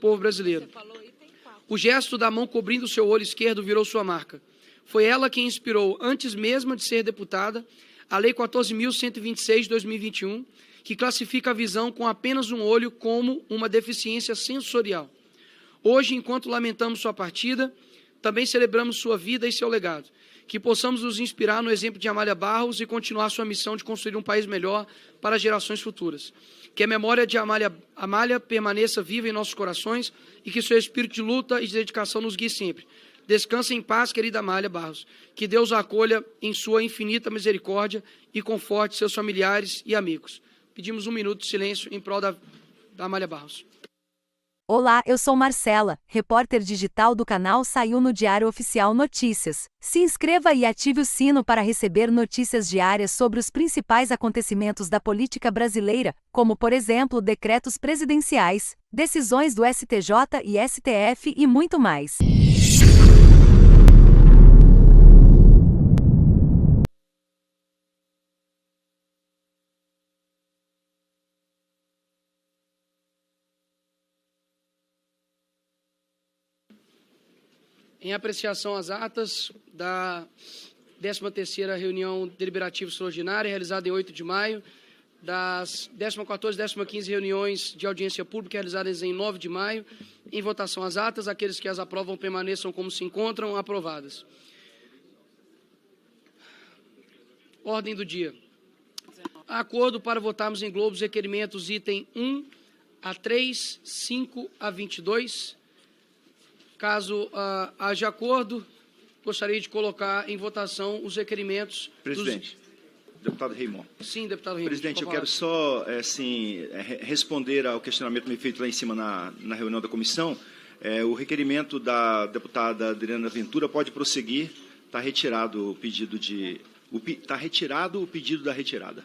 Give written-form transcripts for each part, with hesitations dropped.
povo brasileiro. O gesto da mão cobrindo seu olho esquerdo virou sua marca. Foi ela quem inspirou, antes mesmo de ser deputada, a Lei 14.126 de 2021, que classifica a visão com apenas um olho como uma deficiência sensorial. Hoje, enquanto lamentamos sua partida, também celebramos sua vida e seu legado. Que possamos nos inspirar no exemplo de Amália Barros e continuar sua missão de construir um país melhor para gerações futuras. Que a memória de Amália permaneça viva em nossos corações e que seu espírito de luta e de dedicação nos guie sempre. Descanse em paz, querida Amália Barros. Que Deus a acolha em sua infinita misericórdia e conforte seus familiares e amigos. Pedimos 1 minuto de silêncio em prol da Amália Barros. Olá, eu sou Marcela, repórter digital do canal Saiu no Diário Oficial Notícias. Se inscreva e ative o sino para receber notícias diárias sobre os principais acontecimentos da política brasileira, como, por exemplo, decretos presidenciais, decisões do STJ e STF e muito mais. Em apreciação às atas da 13ª reunião deliberativa extraordinária, realizada em 8 de maio, das 14ª e 15ª reuniões de audiência pública, realizadas em 9 de maio, em votação às atas, aqueles que as aprovam permaneçam como se encontram, aprovadas. Ordem do dia. Acordo para votarmos em globos requerimentos item 1 a 3, 5 a 22. Caso haja acordo, gostaria de colocar em votação os requerimentos. Presidente, deputado Raymond. Sim, deputado Raymond. Presidente, eu quero só responder ao questionamento me feito lá em cima na reunião da comissão. O requerimento da deputada Adriana Ventura pode prosseguir. Está retirado o pedido o pedido da retirada.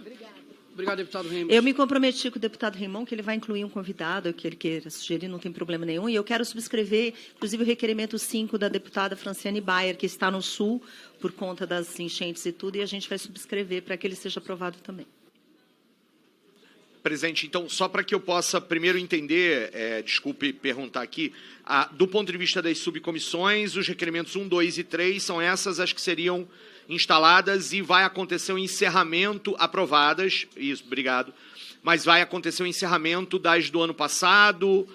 Obrigado, deputado Raymond. Eu me comprometi com o deputado Raymond que ele vai incluir um convidado, que ele queira sugerir, não tem problema nenhum. E eu quero subscrever, inclusive, o requerimento 5 da deputada Franciane Bayer, que está no Sul, por conta das enchentes e tudo, e a gente vai subscrever para que ele seja aprovado também. Presidente, então, só para que eu possa primeiro entender, desculpe perguntar aqui, do ponto de vista das subcomissões, os requerimentos 1, 2 e 3 são essas as que seriam instaladas e vai acontecer o encerramento, aprovadas, isso, obrigado, mas vai acontecer o encerramento das do ano passado,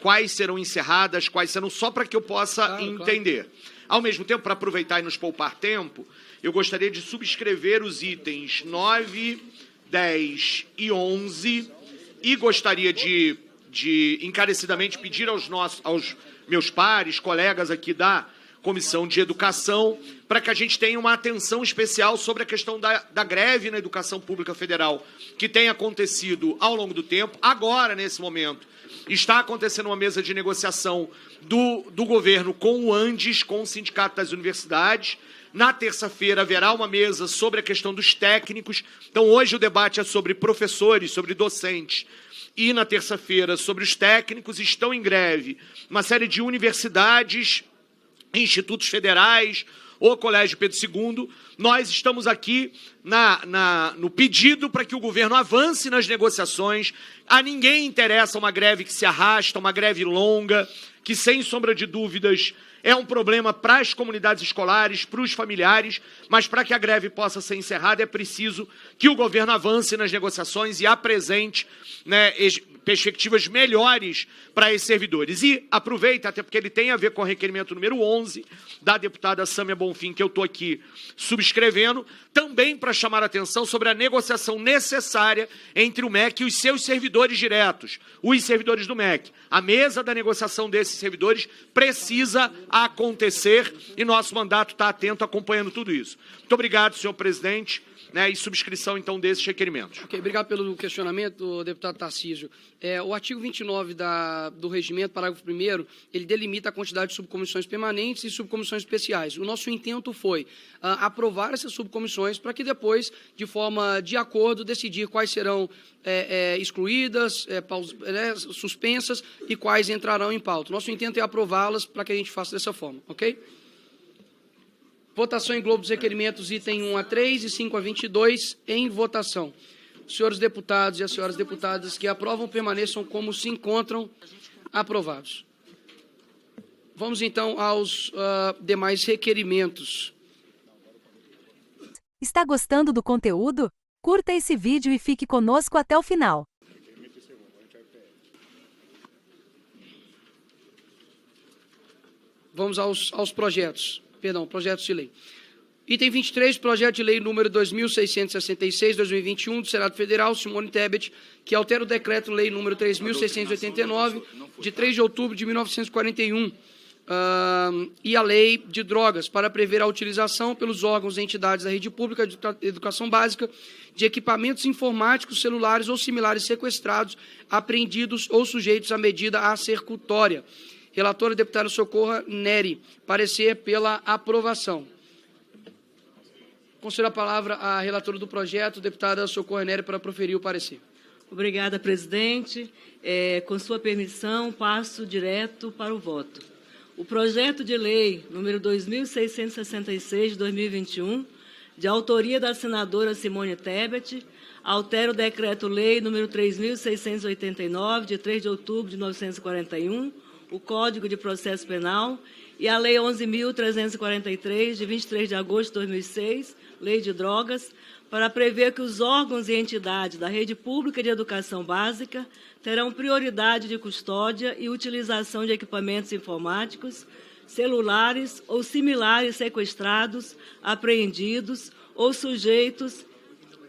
quais serão encerradas, quais serão, só para que eu possa entender. Claro. Ao mesmo tempo, para aproveitar e nos poupar tempo, eu gostaria de subscrever os itens 9, 10 e 11 e gostaria de encarecidamente pedir aos meus pares, colegas aqui da Comissão de Educação, para que a gente tenha uma atenção especial sobre a questão da greve na educação pública federal, que tem acontecido ao longo do tempo. Agora, nesse momento, está acontecendo uma mesa de negociação do governo com o ANDES, com o Sindicato das Universidades. Na terça-feira haverá uma mesa sobre a questão dos técnicos. Então, hoje o debate é sobre professores, sobre docentes. E na terça-feira, sobre os técnicos, estão em greve uma série de universidades, institutos federais, o Colégio Pedro II. Nós estamos aqui no pedido para que o governo avance nas negociações. A ninguém interessa uma greve que se arrasta, uma greve longa, que, sem sombra de dúvidas, é um problema para as comunidades escolares, para os familiares, mas para que a greve possa ser encerrada é preciso que o governo avance nas negociações e apresente, perspectivas melhores para esses servidores. E aproveita, até porque ele tem a ver com o requerimento número 11 da deputada Sâmia Bonfim, que eu estou aqui subscrevendo, também para chamar a atenção sobre a negociação necessária entre o MEC e os seus servidores diretos, os servidores do MEC. A mesa da negociação desses servidores precisa acontecer e nosso mandato está atento, acompanhando tudo isso. Muito obrigado, senhor presidente. E subscrição, então, desses requerimentos. Ok, obrigado pelo questionamento, deputado Tarcísio. O artigo 29 do regimento, parágrafo 1º, ele delimita a quantidade de subcomissões permanentes e subcomissões especiais. O nosso intento foi aprovar essas subcomissões para que depois, de forma de acordo, decidir quais serão excluídas, suspensas e quais entrarão em pauta. Nosso intento é aprová-las para que a gente faça dessa forma, ok? Votação em globo dos requerimentos, item 1 a 3 e 5 a 22, em votação. Os senhores deputados e as senhoras deputadas que aprovam permaneçam como se encontram, Aprovados. Vamos, então, aos demais requerimentos. Está gostando do conteúdo? Curta esse vídeo e fique conosco até o final. Vamos aos projetos. Perdão, projetos de lei. Item 23, projeto de lei número 2666/2021 do Senado Federal, Simone Tebet, que altera o decreto-lei número 3689, de 3 de outubro de 1941, e a lei de drogas, para prever a utilização pelos órgãos e entidades da rede pública de educação básica de equipamentos informáticos, celulares ou similares sequestrados, apreendidos ou sujeitos à medida acercutória. Relatora, deputada Socorro Neri. Parecer pela aprovação. Concedo a palavra à relatora do projeto, deputada Socorro Neri, para proferir o parecer. Obrigada, presidente. Com sua permissão, passo direto para o voto. O projeto de lei número 2666 de 2021, de autoria da senadora Simone Tebet, altera o decreto-lei número 3689, de 3 de outubro de 1941, o Código de Processo Penal, e a Lei 11.343, de 23 de agosto de 2006, Lei de Drogas, para prever que os órgãos e entidades da rede pública de educação básica terão prioridade de custódia e utilização de equipamentos informáticos, celulares ou similares sequestrados, apreendidos ou sujeitos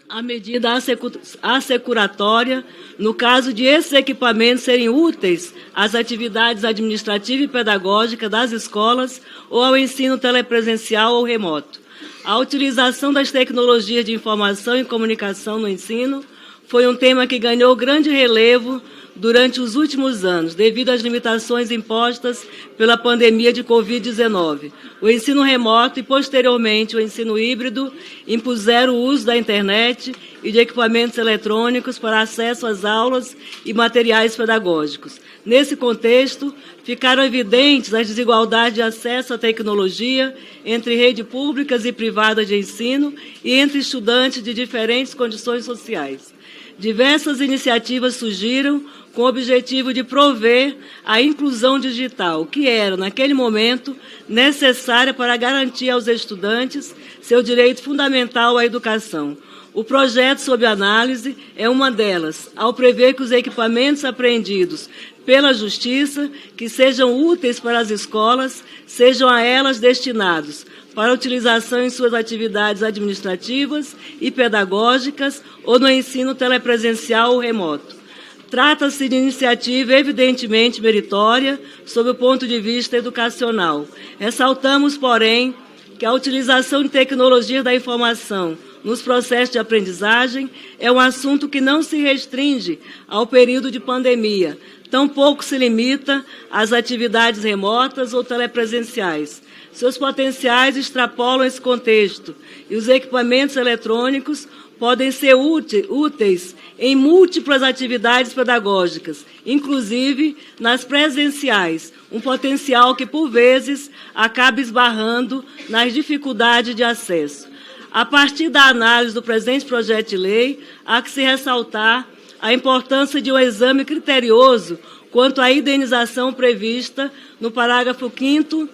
à medida assecuratória, no caso de esses equipamentos serem úteis às atividades administrativa e pedagógica das escolas ou ao ensino telepresencial ou remoto. A utilização das tecnologias de informação e comunicação no ensino foi um tema que ganhou grande relevo durante os últimos anos, devido às limitações impostas pela pandemia de Covid-19. O ensino remoto e, posteriormente, o ensino híbrido impuseram o uso da internet e de equipamentos eletrônicos para acesso às aulas e materiais pedagógicos. Nesse contexto, ficaram evidentes as desigualdades de acesso à tecnologia entre redes públicas e privadas de ensino e entre estudantes de diferentes condições sociais. Diversas iniciativas surgiram com o objetivo de prover a inclusão digital, que era, naquele momento, necessária para garantir aos estudantes seu direito fundamental à educação. O projeto sob análise é uma delas, ao prever que os equipamentos apreendidos pela Justiça, que sejam úteis para as escolas, sejam a elas destinados para utilização em suas atividades administrativas e pedagógicas ou no ensino telepresencial ou remoto. Trata-se de iniciativa evidentemente meritória sob o ponto de vista educacional. Ressaltamos, porém, que a utilização de tecnologias da informação nos processos de aprendizagem é um assunto que não se restringe ao período de pandemia, tampouco se limita às atividades remotas ou telepresenciais. Seus potenciais extrapolam esse contexto e os equipamentos eletrônicos podem ser úteis em múltiplas atividades pedagógicas, inclusive nas presenciais, um potencial que, por vezes, acaba esbarrando nas dificuldades de acesso. A partir da análise do presente projeto de lei, há que se ressaltar a importância de um exame criterioso quanto à indenização prevista no parágrafo 5º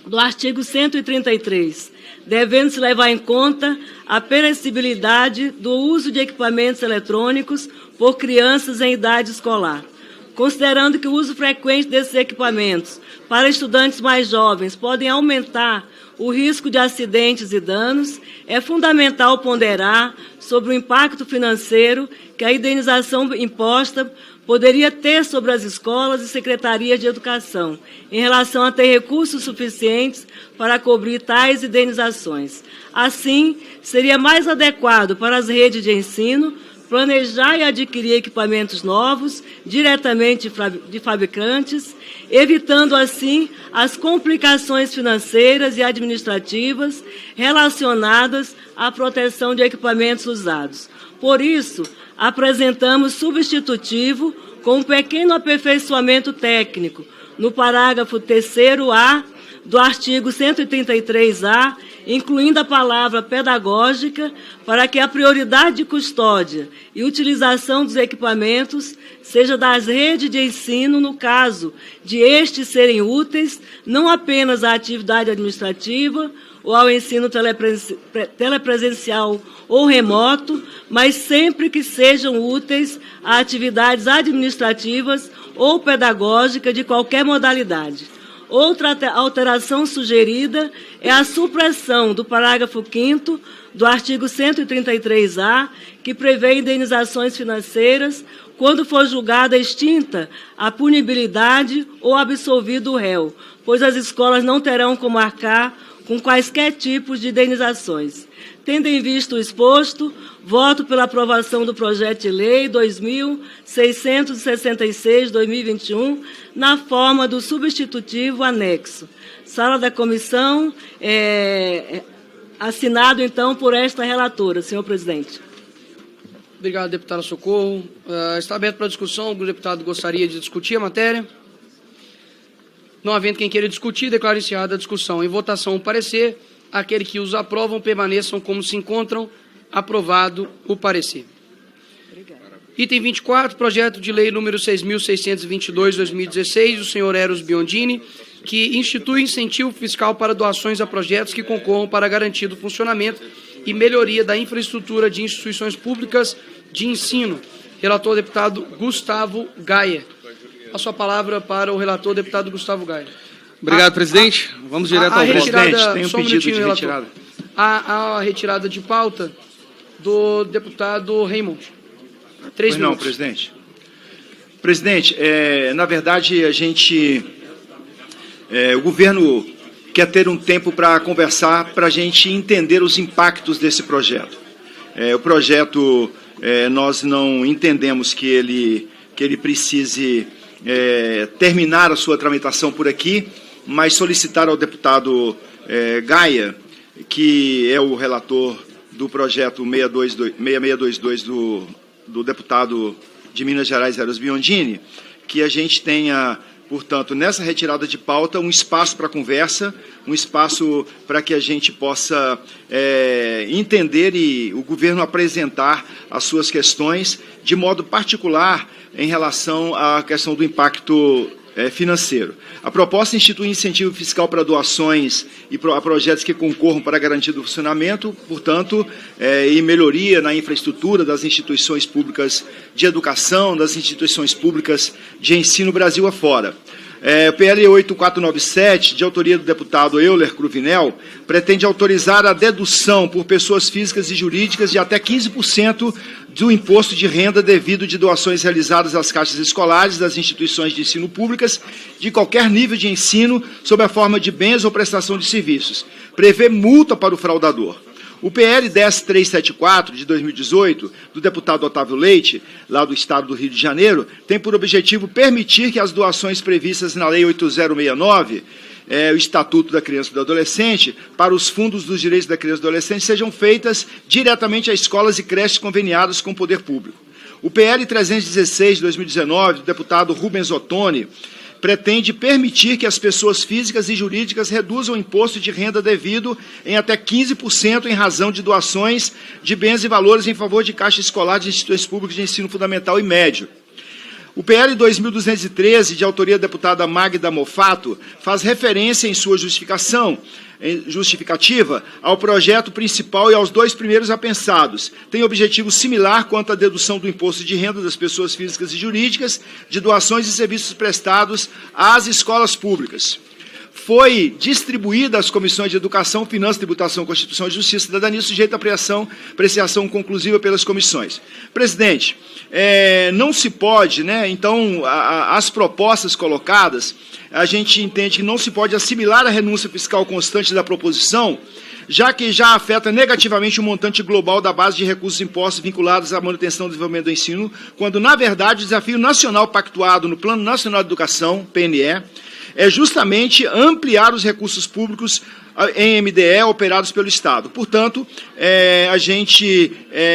do artigo 133, devendo-se levar em conta a perecibilidade do uso de equipamentos eletrônicos por crianças em idade escolar. Considerando que o uso frequente desses equipamentos para estudantes mais jovens podem aumentar o risco de acidentes e danos, é fundamental ponderar sobre o impacto financeiro que a indenização imposta poderia ter sobre as escolas e secretarias de educação, em relação a ter recursos suficientes para cobrir tais indenizações. Assim, seria mais adequado para as redes de ensino planejar e adquirir equipamentos novos diretamente de fabricantes, evitando, assim, as complicações financeiras e administrativas relacionadas à proteção de equipamentos usados. Por isso, apresentamos substitutivo com um pequeno aperfeiçoamento técnico no parágrafo 3º-A do artigo 133-A, incluindo a palavra pedagógica, para que a prioridade de custódia e utilização dos equipamentos seja das redes de ensino, no caso de estes serem úteis não apenas à atividade administrativa ou ao ensino telepresencial ou remoto, mas sempre que sejam úteis a atividades administrativas ou pedagógicas de qualquer modalidade. Outra alteração sugerida é a supressão do parágrafo 5º do artigo 133-A, que prevê indenizações financeiras quando for julgada extinta a punibilidade ou absolvido o réu, pois as escolas não terão como arcar com quaisquer tipos de indenizações. Tendo em vista o exposto, voto pela aprovação do projeto de lei 2666/2021, na forma do substitutivo anexo. Sala da comissão, assinado, então, por esta relatora, senhor presidente. Obrigado, deputada Socorro. Está aberto para discussão. Algum deputado gostaria de discutir a matéria? Não havendo quem queira discutir, declaro encerrada a discussão. Em votação, o parecer. Aqueles que os aprovam permaneçam como se encontram. Aprovado o parecer. Item 24, projeto de lei número 6.622/2016, do senhor Eros Biondini, que institui incentivo fiscal para doações a projetos que concorram para a garantia do funcionamento e melhoria da infraestrutura de instituições públicas de ensino. Relator, deputado Gustavo Gayer. A sua palavra para o relator, deputado Gustavo Gayer. Obrigado, presidente. Vamos direto ao voto. Presidente, tem um pedido de retirada. A retirada de pauta do deputado Raymond. 3 minutos. Não, presidente. Presidente, na verdade, o governo quer ter um tempo para conversar, para a gente entender os impactos desse projeto. O projeto, nós não entendemos que ele precise terminar a sua tramitação por aqui, mas solicitar ao deputado Gaia, que é o relator do projeto 6622 do deputado de Minas Gerais, Eros Biondini, que a gente tenha, portanto, nessa retirada de pauta, um espaço para conversa, um espaço para que a gente possa entender e o governo apresentar as suas questões, de modo particular em relação à questão do impacto financeiro. A proposta institui incentivo fiscal para doações e a projetos que concorram para a garantia do funcionamento, portanto, e melhoria na infraestrutura das instituições públicas de educação, das instituições públicas de ensino Brasil afora. O PL 8497, de autoria do deputado Euler Cruvinel, pretende autorizar a dedução por pessoas físicas e jurídicas de até 15% do imposto de renda devido de doações realizadas às caixas escolares das instituições de ensino públicas de qualquer nível de ensino, sob a forma de bens ou prestação de serviços. Prevê multa para o fraudador. O PL 10374, de 2018, do deputado Otávio Leite, lá do Estado do Rio de Janeiro, tem por objetivo permitir que as doações previstas na Lei 8069, o Estatuto da Criança e do Adolescente, para os fundos dos direitos da criança e do adolescente, sejam feitas diretamente a escolas e creches conveniadas com o poder público. O PL 316, de 2019, do deputado Rubens Ottoni, pretende permitir que as pessoas físicas e jurídicas reduzam o imposto de renda devido em até 15% em razão de doações de bens e valores em favor de caixa escolar de instituições públicas de ensino fundamental e médio. O PL 2213, de autoria da deputada Magda Mofato, faz referência em sua justificativa ao projeto principal e aos 2 primeiros apensados. Tem objetivo similar quanto à dedução do imposto de renda das pessoas físicas e jurídicas de doações e serviços prestados às escolas públicas. Foi distribuída às comissões de Educação, Finanças, Tributação, Constituição e Justiça e Cidadania, sujeita à apreciação conclusiva pelas comissões. Presidente, não se pode, então, as propostas colocadas, a gente entende que não se pode assimilar a renúncia fiscal constante da proposição, já que já afeta negativamente o montante global da base de recursos impostos vinculados à manutenção e desenvolvimento do ensino, quando, na verdade, o desafio nacional pactuado no Plano Nacional de Educação, PNE, é justamente ampliar os recursos públicos em MDE operados pelo Estado. Portanto, a gente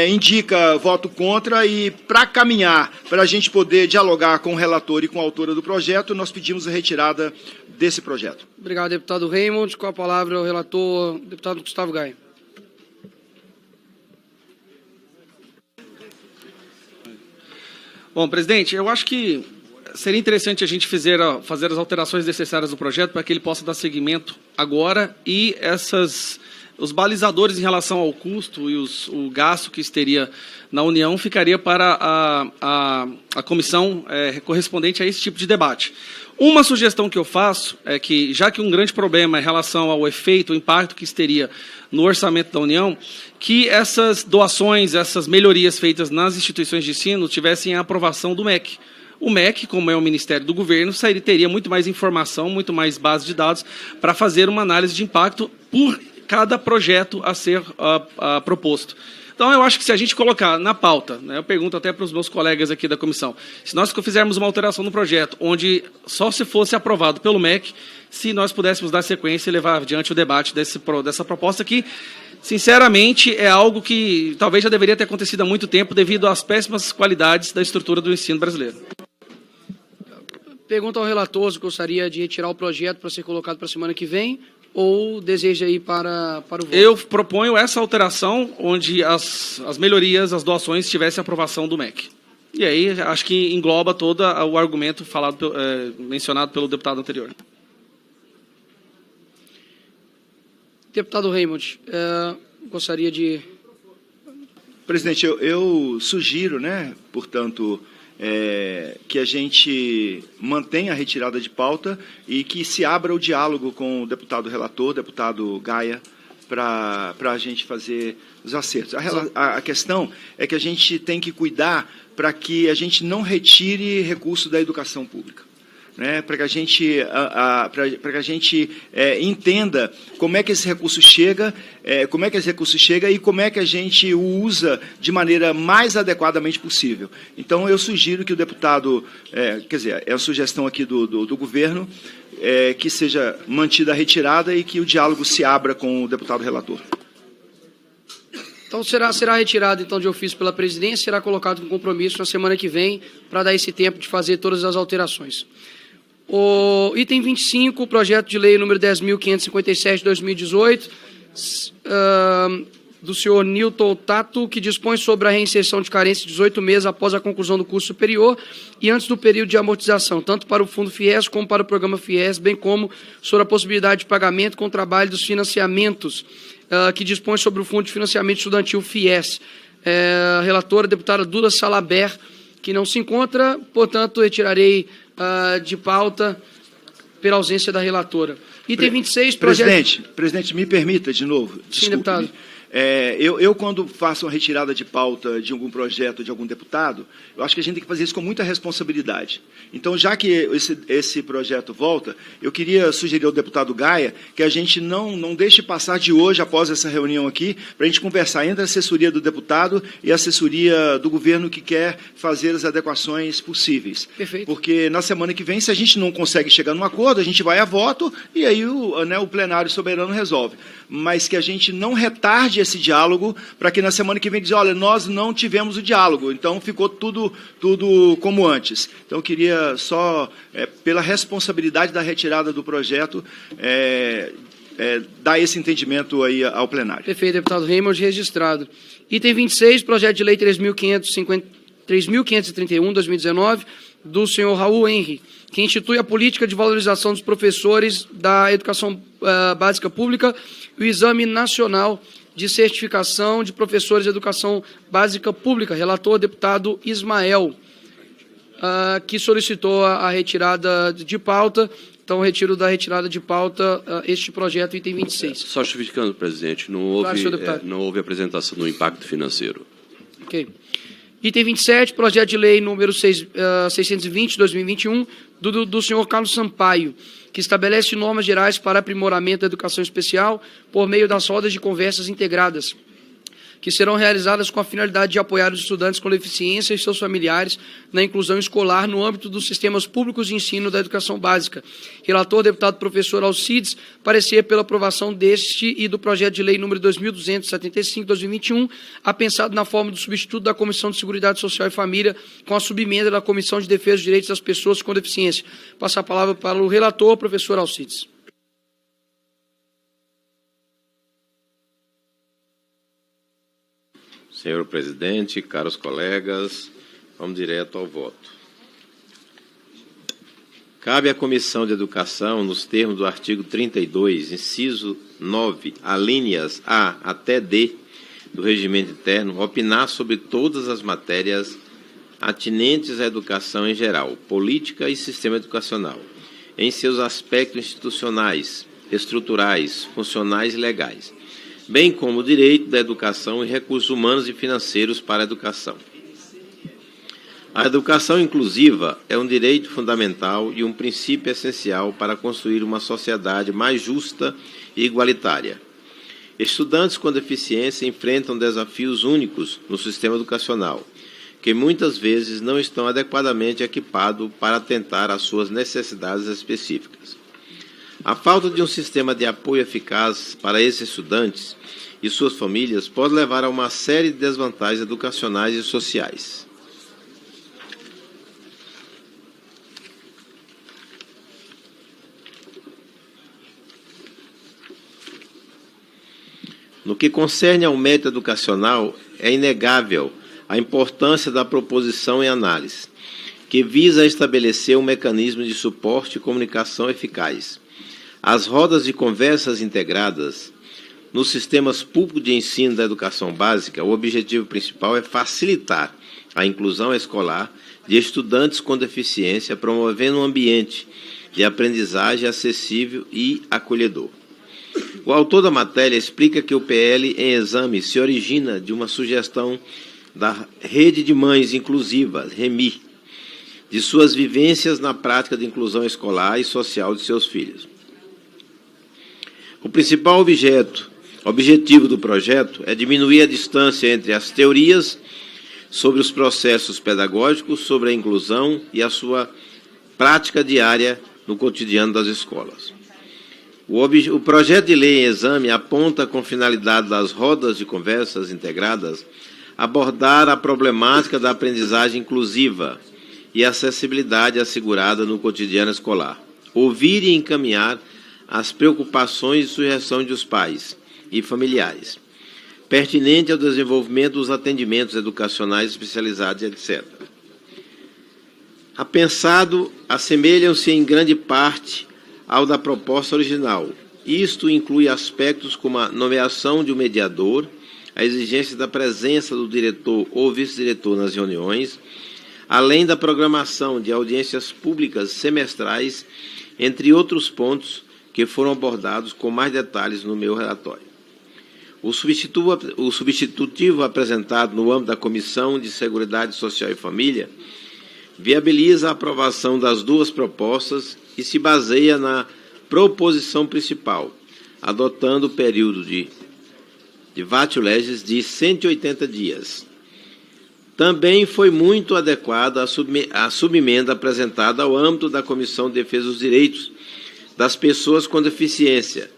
indica voto contra e, para caminhar, para a gente poder dialogar com o relator e com a autora do projeto, nós pedimos a retirada desse projeto. Obrigado, deputado Raymond. Com a palavra o relator, deputado Gustavo Gaia. Bom, presidente, eu acho que seria interessante a gente fazer as alterações necessárias do projeto para que ele possa dar seguimento agora e os balizadores em relação ao custo e o gasto que teria na União ficaria para a comissão correspondente a esse tipo de debate. Uma sugestão que eu faço é que, já que um grande problema em relação ao efeito, o impacto que isso teria no orçamento da União, que essas doações, essas melhorias feitas nas instituições de ensino tivessem a aprovação do MEC. O MEC, como é o Ministério do Governo, teria muito mais informação, muito mais base de dados para fazer uma análise de impacto por cada projeto a ser proposto. Então, eu acho que se a gente colocar na pauta, né, eu pergunto até para os meus colegas aqui da comissão, se nós fizermos uma alteração no projeto, onde só se fosse aprovado pelo MEC, se nós pudéssemos dar sequência e levar adiante o debate dessa proposta que, sinceramente, é algo que talvez já deveria ter acontecido há muito tempo devido às péssimas qualidades da estrutura do ensino brasileiro. Pergunta ao relator se gostaria de retirar o projeto para ser colocado para a semana que vem ou deseja ir para o voto? Eu proponho essa alteração onde as melhorias, as doações tivessem aprovação do MEC. E aí, acho que engloba todo o argumento mencionado pelo deputado anterior. Deputado Raymond, gostaria de... Presidente, eu sugiro, né, portanto, que a gente mantenha a retirada de pauta e que se abra o diálogo com o deputado relator, deputado Gaia, para a gente fazer os acertos. A questão é que a gente tem que cuidar para que a gente não retire recurso da educação pública, né, para que a gente entenda como é que esse recurso chega, e como é que a gente o usa de maneira mais adequadamente possível. Então, eu sugiro que o deputado, quer dizer, é a sugestão aqui do governo, que seja mantida a retirada e que o diálogo se abra com o deputado relator. Então, será retirado então, de ofício pela presidência, será colocado com compromisso na semana que vem para dar esse tempo de fazer todas as alterações. O item 25, projeto de lei número 10.557 de 2018, do senhor Newton Tato, que dispõe sobre a reinserção de carência de 18 meses após a conclusão do curso superior e antes do período de amortização, tanto para o Fundo FIES como para o Programa FIES, bem como sobre a possibilidade de pagamento com o trabalho dos financiamentos, que dispõe sobre o Fundo de Financiamento Estudantil FIES. A relatora, a deputada Duda Salaber, que não se encontra, portanto, retirarei de pauta pela ausência da relatora. Item 26, projeto... Presidente, me permita de novo. Sim, deputado. Eu, quando faço uma retirada de pauta de algum projeto de algum deputado, eu acho que a gente tem que fazer isso com muita responsabilidade. Então, já que esse projeto volta, eu queria sugerir ao deputado Gaia que a gente não deixe passar de hoje, após essa reunião aqui, para a gente conversar entre a assessoria do deputado e a assessoria do governo que quer fazer as adequações possíveis. Perfeito. Porque na semana que vem, se a gente não consegue chegar num acordo, a gente vai a voto e aí o plenário soberano resolve. Mas que a gente não retarde esse diálogo para que na semana que vem dizer, olha, nós não tivemos o diálogo, então ficou tudo como antes. Então, eu queria só, pela responsabilidade da retirada do projeto, dar esse entendimento aí ao plenário. Perfeito, deputado Raymond, registrado. Item 26, projeto de lei 3.531, 2019, do senhor Raul Henry, que institui a política de valorização dos professores da educação básica pública e o Exame Nacional de Certificação de Professores de Educação Básica Pública. Relator, deputado Ismael, que solicitou a retirada de pauta. Então, retiro da retirada de pauta este projeto, item 26. Só justificando, presidente, não houve, Claro, senhor deputado. não houve apresentação do impacto financeiro. Ok. Item 27, projeto de lei número 620, de 2021, do senhor Carlos Sampaio, que estabelece normas gerais para aprimoramento da educação especial por meio das rodas de conversas integradas, que serão realizadas com a finalidade de apoiar os estudantes com deficiência e seus familiares na inclusão escolar no âmbito dos sistemas públicos de ensino da educação básica. Relator, deputado professor Alcides, parecer pela aprovação deste e do projeto de lei número 2275/2021, apensado na forma do substituto da Comissão de Seguridade Social e Família, com a subemenda da Comissão de Defesa dos Direitos das Pessoas com Deficiência. Passo a palavra para o relator, professor Alcides. Senhor presidente, caros colegas, vamos direto ao voto. Cabe à Comissão de Educação, nos termos do artigo 32, inciso 9, alíneas A até D do regimento interno, opinar sobre todas as matérias atinentes à educação em geral, política e sistema educacional, em seus aspectos institucionais, estruturais, funcionais e legais, bem como o direito da educação e recursos humanos e financeiros para a educação. A educação inclusiva é um direito fundamental e um princípio essencial para construir uma sociedade mais justa e igualitária. Estudantes com deficiência enfrentam desafios únicos no sistema educacional, que muitas vezes não estão adequadamente equipados para atentar às suas necessidades específicas. A falta de um sistema de apoio eficaz para esses estudantes e suas famílias pode levar a uma série de desvantagens educacionais e sociais. No que concerne ao mérito educacional, é inegável a importância da proposição em análise, que visa estabelecer um mecanismo de suporte e comunicação eficaz. As rodas de conversas integradas nos sistemas públicos de ensino da educação básica, o objetivo principal é facilitar a inclusão escolar de estudantes com deficiência, promovendo um ambiente de aprendizagem acessível e acolhedor. O autor da matéria explica que o PL em exame se origina de uma sugestão da Rede de Mães Inclusivas, REMI, de suas vivências na prática de inclusão escolar e social de seus filhos. O principal objetivo do projeto é diminuir a distância entre as teorias sobre os processos pedagógicos, sobre a inclusão e a sua prática diária no cotidiano das escolas. O projeto de lei em exame aponta, com finalidade das rodas de conversas integradas, abordar a problemática da aprendizagem inclusiva e acessibilidade assegurada no cotidiano escolar, ouvir e encaminhar as preocupações e sugestões dos pais e familiares, pertinente ao desenvolvimento dos atendimentos educacionais especializados, etc. Apensado, assemelham-se em grande parte ao da proposta original. Isto inclui aspectos como a nomeação de um mediador, a exigência da presença do diretor ou vice-diretor nas reuniões, além da programação de audiências públicas semestrais, entre outros pontos que foram abordados com mais detalhes no meu relatório. O substitutivo apresentado no âmbito da Comissão de Seguridade Social e Família viabiliza a aprovação das duas propostas e se baseia na proposição principal, adotando o período de vacatio legis de 180 dias. Também foi muito adequada a subemenda apresentada ao âmbito da Comissão de Defesa dos Direitos das Pessoas com Deficiência,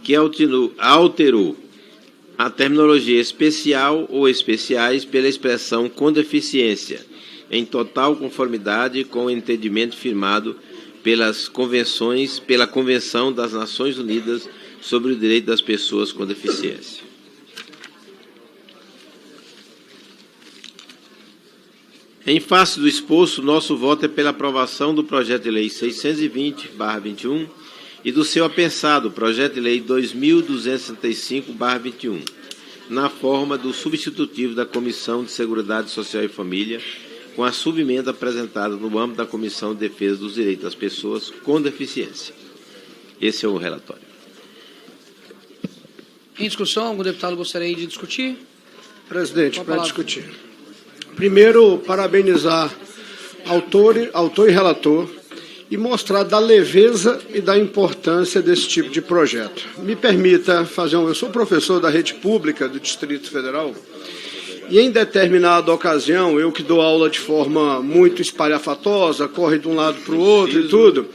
que alterou a terminologia especial ou especiais pela expressão com deficiência, em total conformidade com o entendimento firmado pela Convenção das Nações Unidas sobre o Direito das Pessoas com Deficiência. Em face do exposto, nosso voto é pela aprovação do projeto de lei 620/21 e do seu apensado, projeto de lei 2265/21, na forma do substitutivo da Comissão de Seguridade Social e Família, com a subemenda apresentada no âmbito da Comissão de Defesa dos Direitos das Pessoas com Deficiência. Esse é o relatório. Em discussão, algum deputado gostaria de discutir? Presidente, para discutir. Primeiro, parabenizar autor e relator e mostrar da leveza e da importância desse tipo de projeto. Me permita fazer eu sou professor da rede pública do Distrito Federal, e em determinada ocasião, eu que dou aula de forma muito espalhafatosa, corre de um lado para o outro e tudo,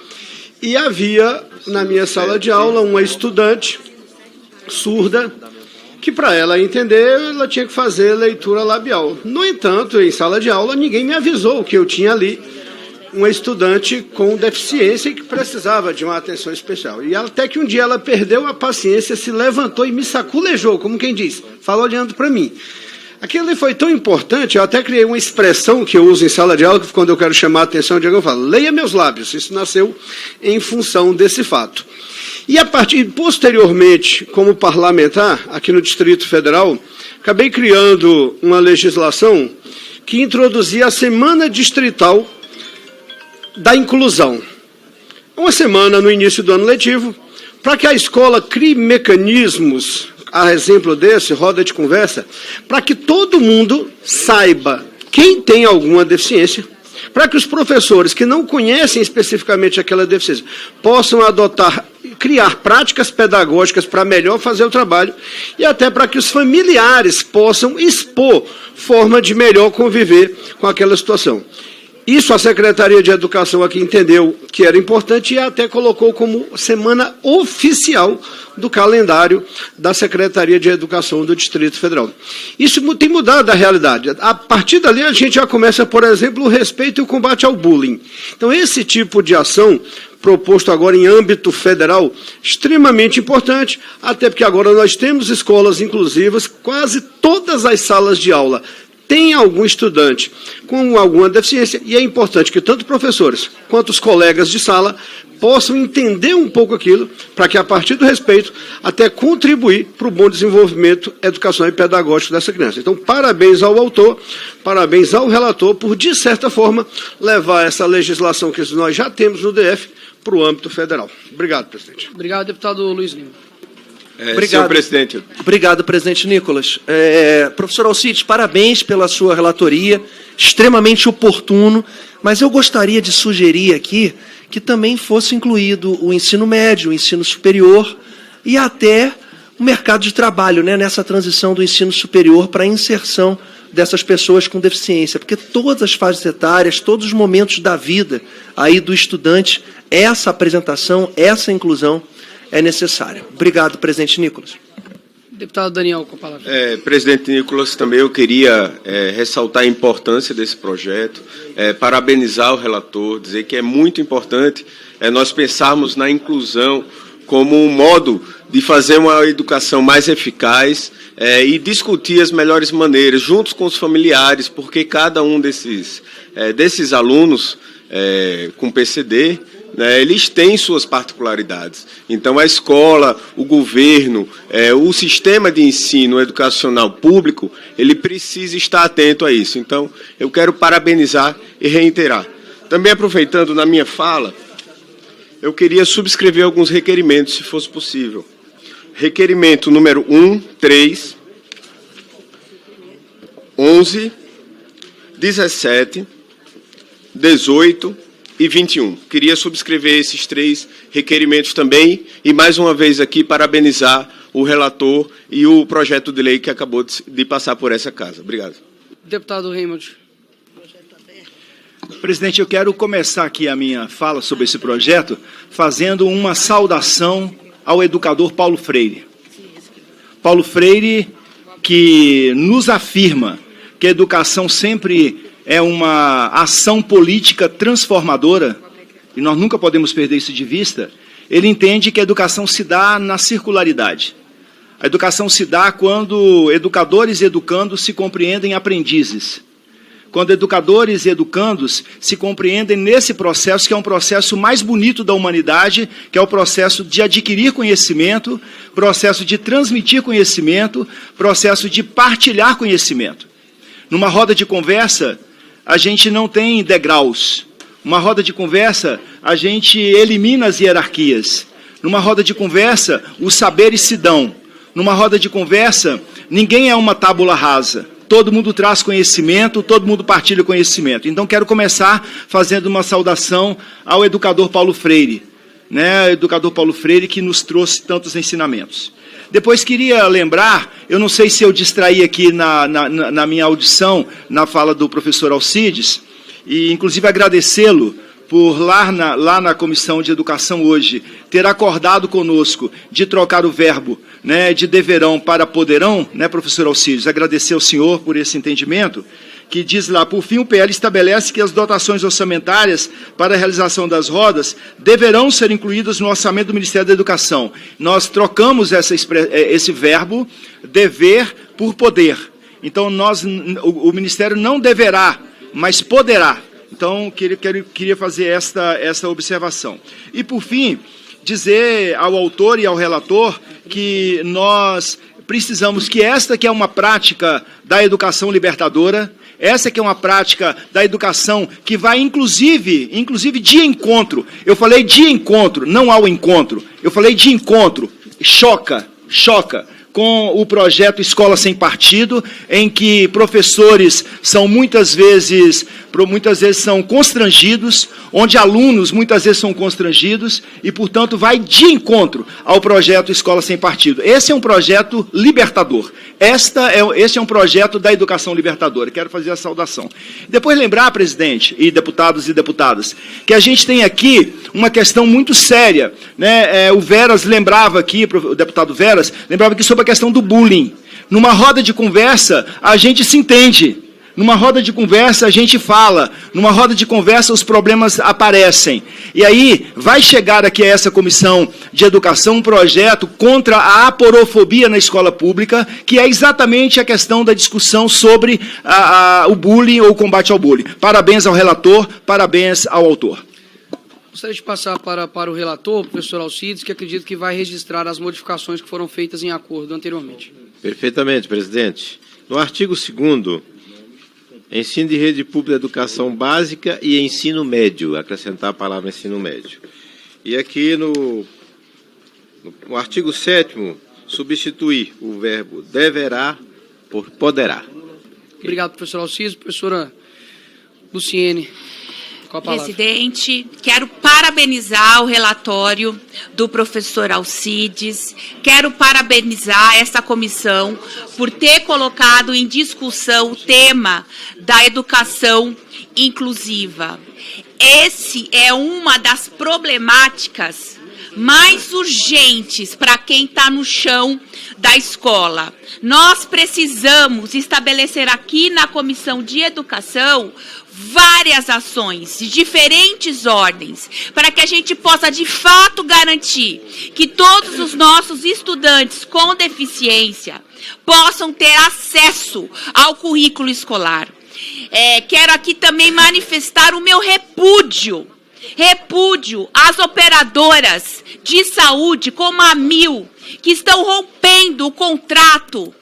e havia na minha sala de aula uma estudante surda, que para ela entender, ela tinha que fazer leitura labial. No entanto, em sala de aula, ninguém me avisou que eu tinha ali uma estudante com deficiência e que precisava de uma atenção especial. E até que um dia ela perdeu a paciência, se levantou e me saculejou, como quem diz, falou olhando para mim. Aquilo foi tão importante, eu até criei uma expressão que eu uso em sala de aula, que quando eu quero chamar a atenção de alguém, eu falo, leia meus lábios. Isso nasceu em função desse fato. E a partir, posteriormente, como parlamentar, aqui no Distrito Federal, acabei criando uma legislação que introduzia a Semana Distrital da Inclusão. Uma semana no início do ano letivo, para que a escola crie mecanismos, a exemplo desse, roda de conversa, para que todo mundo saiba quem tem alguma deficiência, para que os professores que não conhecem especificamente aquela deficiência possam criar práticas pedagógicas para melhor fazer o trabalho e até para que os familiares possam expor forma de melhor conviver com aquela situação. Isso a Secretaria de Educação aqui entendeu que era importante e até colocou como semana oficial do calendário da Secretaria de Educação do Distrito Federal. Isso tem mudado a realidade. A partir dali a gente já começa, por exemplo, o respeito e o combate ao bullying. Então esse tipo de ação proposto agora em âmbito federal, extremamente importante, até porque agora nós temos escolas inclusivas, quase todas as salas de aula tem algum estudante com alguma deficiência, e é importante que tanto professores quanto os colegas de sala possam entender um pouco aquilo, para que, a partir do respeito, até contribuir para o bom desenvolvimento educacional e pedagógico dessa criança. Então, parabéns ao autor, parabéns ao relator, por, de certa forma, levar essa legislação que nós já temos no DF para o âmbito federal. Obrigado, presidente. Obrigado, deputado Luiz Lima. Obrigado, senhor presidente. Obrigado, presidente Nicolas. Professor Alcides, parabéns pela sua relatoria, extremamente oportuno, mas eu gostaria de sugerir aqui que também fosse incluído o ensino médio, o ensino superior e até o mercado de trabalho, né, nessa transição do ensino superior para a inserção dessas pessoas com deficiência, porque todas as fases etárias, todos os momentos da vida aí do estudante, essa apresentação, essa inclusão é necessária. Obrigado, presidente Nicolas. Deputado Daniel, com a palavra. Presidente Nicolas, também eu queria ressaltar a importância desse projeto, parabenizar o relator, dizer que é muito importante nós pensarmos na inclusão como um modo de fazer uma educação mais eficaz e discutir as melhores maneiras, juntos com os familiares, porque cada um desses alunos com PCD, eles têm suas particularidades. Então, a escola, o governo, o sistema de ensino educacional público, ele precisa estar atento a isso. Então, eu quero parabenizar e reiterar. Também, aproveitando na minha fala, eu queria subscrever alguns requerimentos, se fosse possível. Requerimento número 1, 3, 11, 17, 18 e 21. Queria subscrever esses 3 requerimentos também e, mais uma vez aqui, parabenizar o relator e o projeto de lei que acabou de passar por essa casa. Obrigado. Deputado Raymond. Presidente, eu quero começar aqui a minha fala sobre esse projeto fazendo uma saudação ao educador Paulo Freire. Paulo Freire, que nos afirma que a educação sempre é uma ação política transformadora, e nós nunca podemos perder isso de vista. Ele entende que a educação se dá na circularidade. A educação se dá quando educadores e educandos se compreendem aprendizes. Quando educadores e educandos se compreendem nesse processo, que é um processo mais bonito da humanidade, que é o processo de adquirir conhecimento, processo de transmitir conhecimento, processo de partilhar conhecimento. Numa roda de conversa, a gente não tem degraus. Numa roda de conversa, a gente elimina as hierarquias. Numa roda de conversa, os saberes se dão. Numa roda de conversa, ninguém é uma tábula rasa. todo mundo traz conhecimento, todo mundo partilha conhecimento. Então, quero começar fazendo uma saudação ao educador Paulo Freire, né, educador Paulo Freire, que nos trouxe tantos ensinamentos. Depois queria lembrar, eu não sei se eu distraí aqui na minha audição, na fala do professor Alcides, e inclusive agradecê-lo por lá na Comissão de Educação hoje, ter acordado conosco de trocar o verbo, né, de deverão para poderão, né, professor Alcides, agradecer ao senhor por esse entendimento, que diz lá, por fim, o PL estabelece que as dotações orçamentárias para a realização das rodas deverão ser incluídas no orçamento do Ministério da Educação. Nós trocamos esse verbo, dever, por poder. Então, o Ministério não deverá, mas poderá. Então, queria fazer essa observação. E, por fim, dizer ao autor e ao relator que nós precisamos que esta que é uma prática da educação libertadora, essa que é uma prática da educação que vai, inclusive de encontro. Eu falei de encontro, não ao encontro. Eu falei de encontro. Choca com o projeto Escola Sem Partido, em que professores são muitas vezes são constrangidos, onde alunos muitas vezes são constrangidos e, portanto, vai de encontro ao projeto Escola Sem Partido. Esse é um projeto libertador. Este é um projeto da educação libertadora. Quero fazer a saudação. Depois lembrar, presidente, e deputados e deputadas, que a gente tem aqui uma questão muito séria, né? O Veras lembrava aqui, o deputado Veras, lembrava aqui sobre a questão do bullying. Numa roda de conversa, a gente se entende. Numa roda de conversa, a gente fala. Numa roda de conversa, os problemas aparecem. E aí, vai chegar aqui a essa comissão de educação um projeto contra a aporofobia na escola pública, que é exatamente a questão da discussão sobre o bullying ou o combate ao bullying. Parabéns ao relator, parabéns ao autor. Gostaria de passar para o relator, professor Alcides, que acredito que vai registrar as modificações que foram feitas em acordo anteriormente. Perfeitamente, presidente. No artigo 2º, ensino de rede pública de educação básica e ensino médio, acrescentar a palavra ensino médio. E aqui no artigo 7º, substituir o verbo deverá por poderá. Obrigado, professor Alcides. Professora Luciene, com a palavra. Presidente, quero parabenizar o relatório do professor Alcides, quero parabenizar essa comissão por ter colocado em discussão o tema da educação inclusiva. Esse é uma das problemáticas mais urgentes para quem está no chão da escola. Nós precisamos estabelecer aqui na Comissão de Educação várias ações de diferentes ordens, para que a gente possa, de fato, garantir que todos os nossos estudantes com deficiência possam ter acesso ao currículo escolar. Quero aqui também manifestar o meu repúdio às operadoras de saúde, como a Amil, que estão rompendo o contrato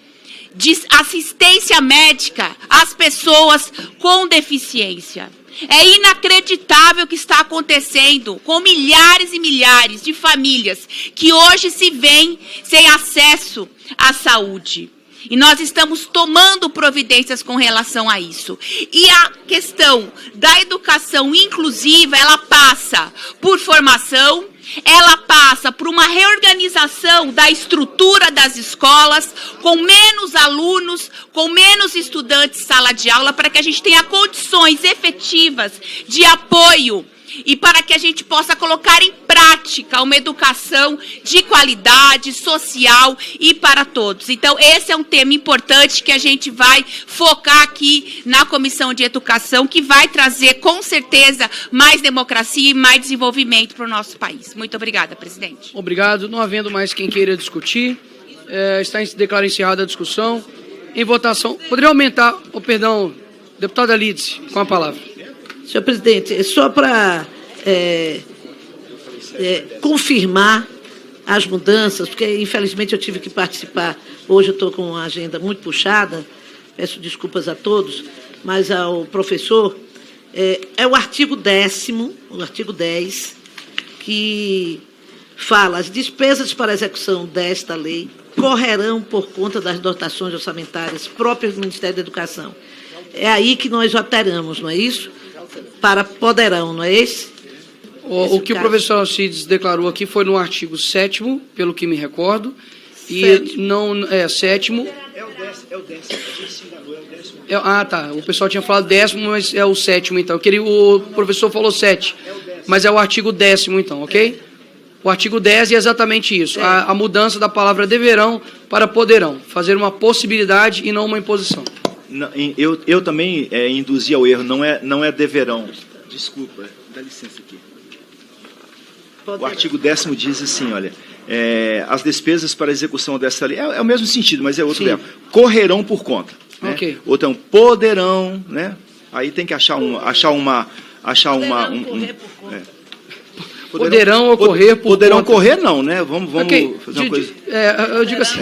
de assistência médica às pessoas com deficiência. É inacreditável o que está acontecendo com milhares e milhares de famílias que hoje se veem sem acesso à saúde. E nós estamos tomando providências com relação a isso. E a questão da educação inclusiva, ela passa por formação, ela passa por uma reorganização da estrutura das escolas, com menos alunos, com menos estudantes em sala de aula, para que a gente tenha condições efetivas de apoio e para que a gente possa colocar em prática uma educação de qualidade, social e para todos. Então, esse é um tema importante que a gente vai focar aqui na Comissão de Educação, que vai trazer, com certeza, mais democracia e mais desenvolvimento para o nosso país. Muito obrigada, presidente. Obrigado. Não havendo mais quem queira discutir, declaro encerrada a discussão. Em votação, poderia aumentar, perdão, deputada Lídice, com a palavra. Senhor presidente, só para confirmar as mudanças, porque infelizmente eu tive que participar, hoje eu estou com uma agenda muito puxada, peço desculpas a todos, mas ao professor, é o artigo 10º, o artigo 10, que fala as despesas para a execução desta lei correrão por conta das dotações orçamentárias próprias do Ministério da Educação. É aí que nós alteramos, não é isso? Para poderão, não é esse? O que o professor Alcides declarou aqui foi no artigo 7º, pelo que me recordo, e não é 7º. É o 10º, a gente se enganou, é o 10º. Tá, o pessoal tinha falado 10º, mas é o 7º, então. O professor falou 7, mas é o artigo 10º, então, ok? O artigo 10 é exatamente isso, a mudança da palavra deverão para poderão, fazer uma possibilidade e não uma imposição. Não, eu também induzi ao erro, não é deverão. Desculpa, dá licença aqui. O artigo 10º diz assim, olha, as despesas para execução dessa lei, é o mesmo sentido, mas é outro verbo, correrão por conta. Né? Ok. Outro é um poderão, né? Aí tem que achar uma Poderão ocorrer por Poderão conta. correr não, né? Vamos Ok, fazer uma coisa... eu digo assim,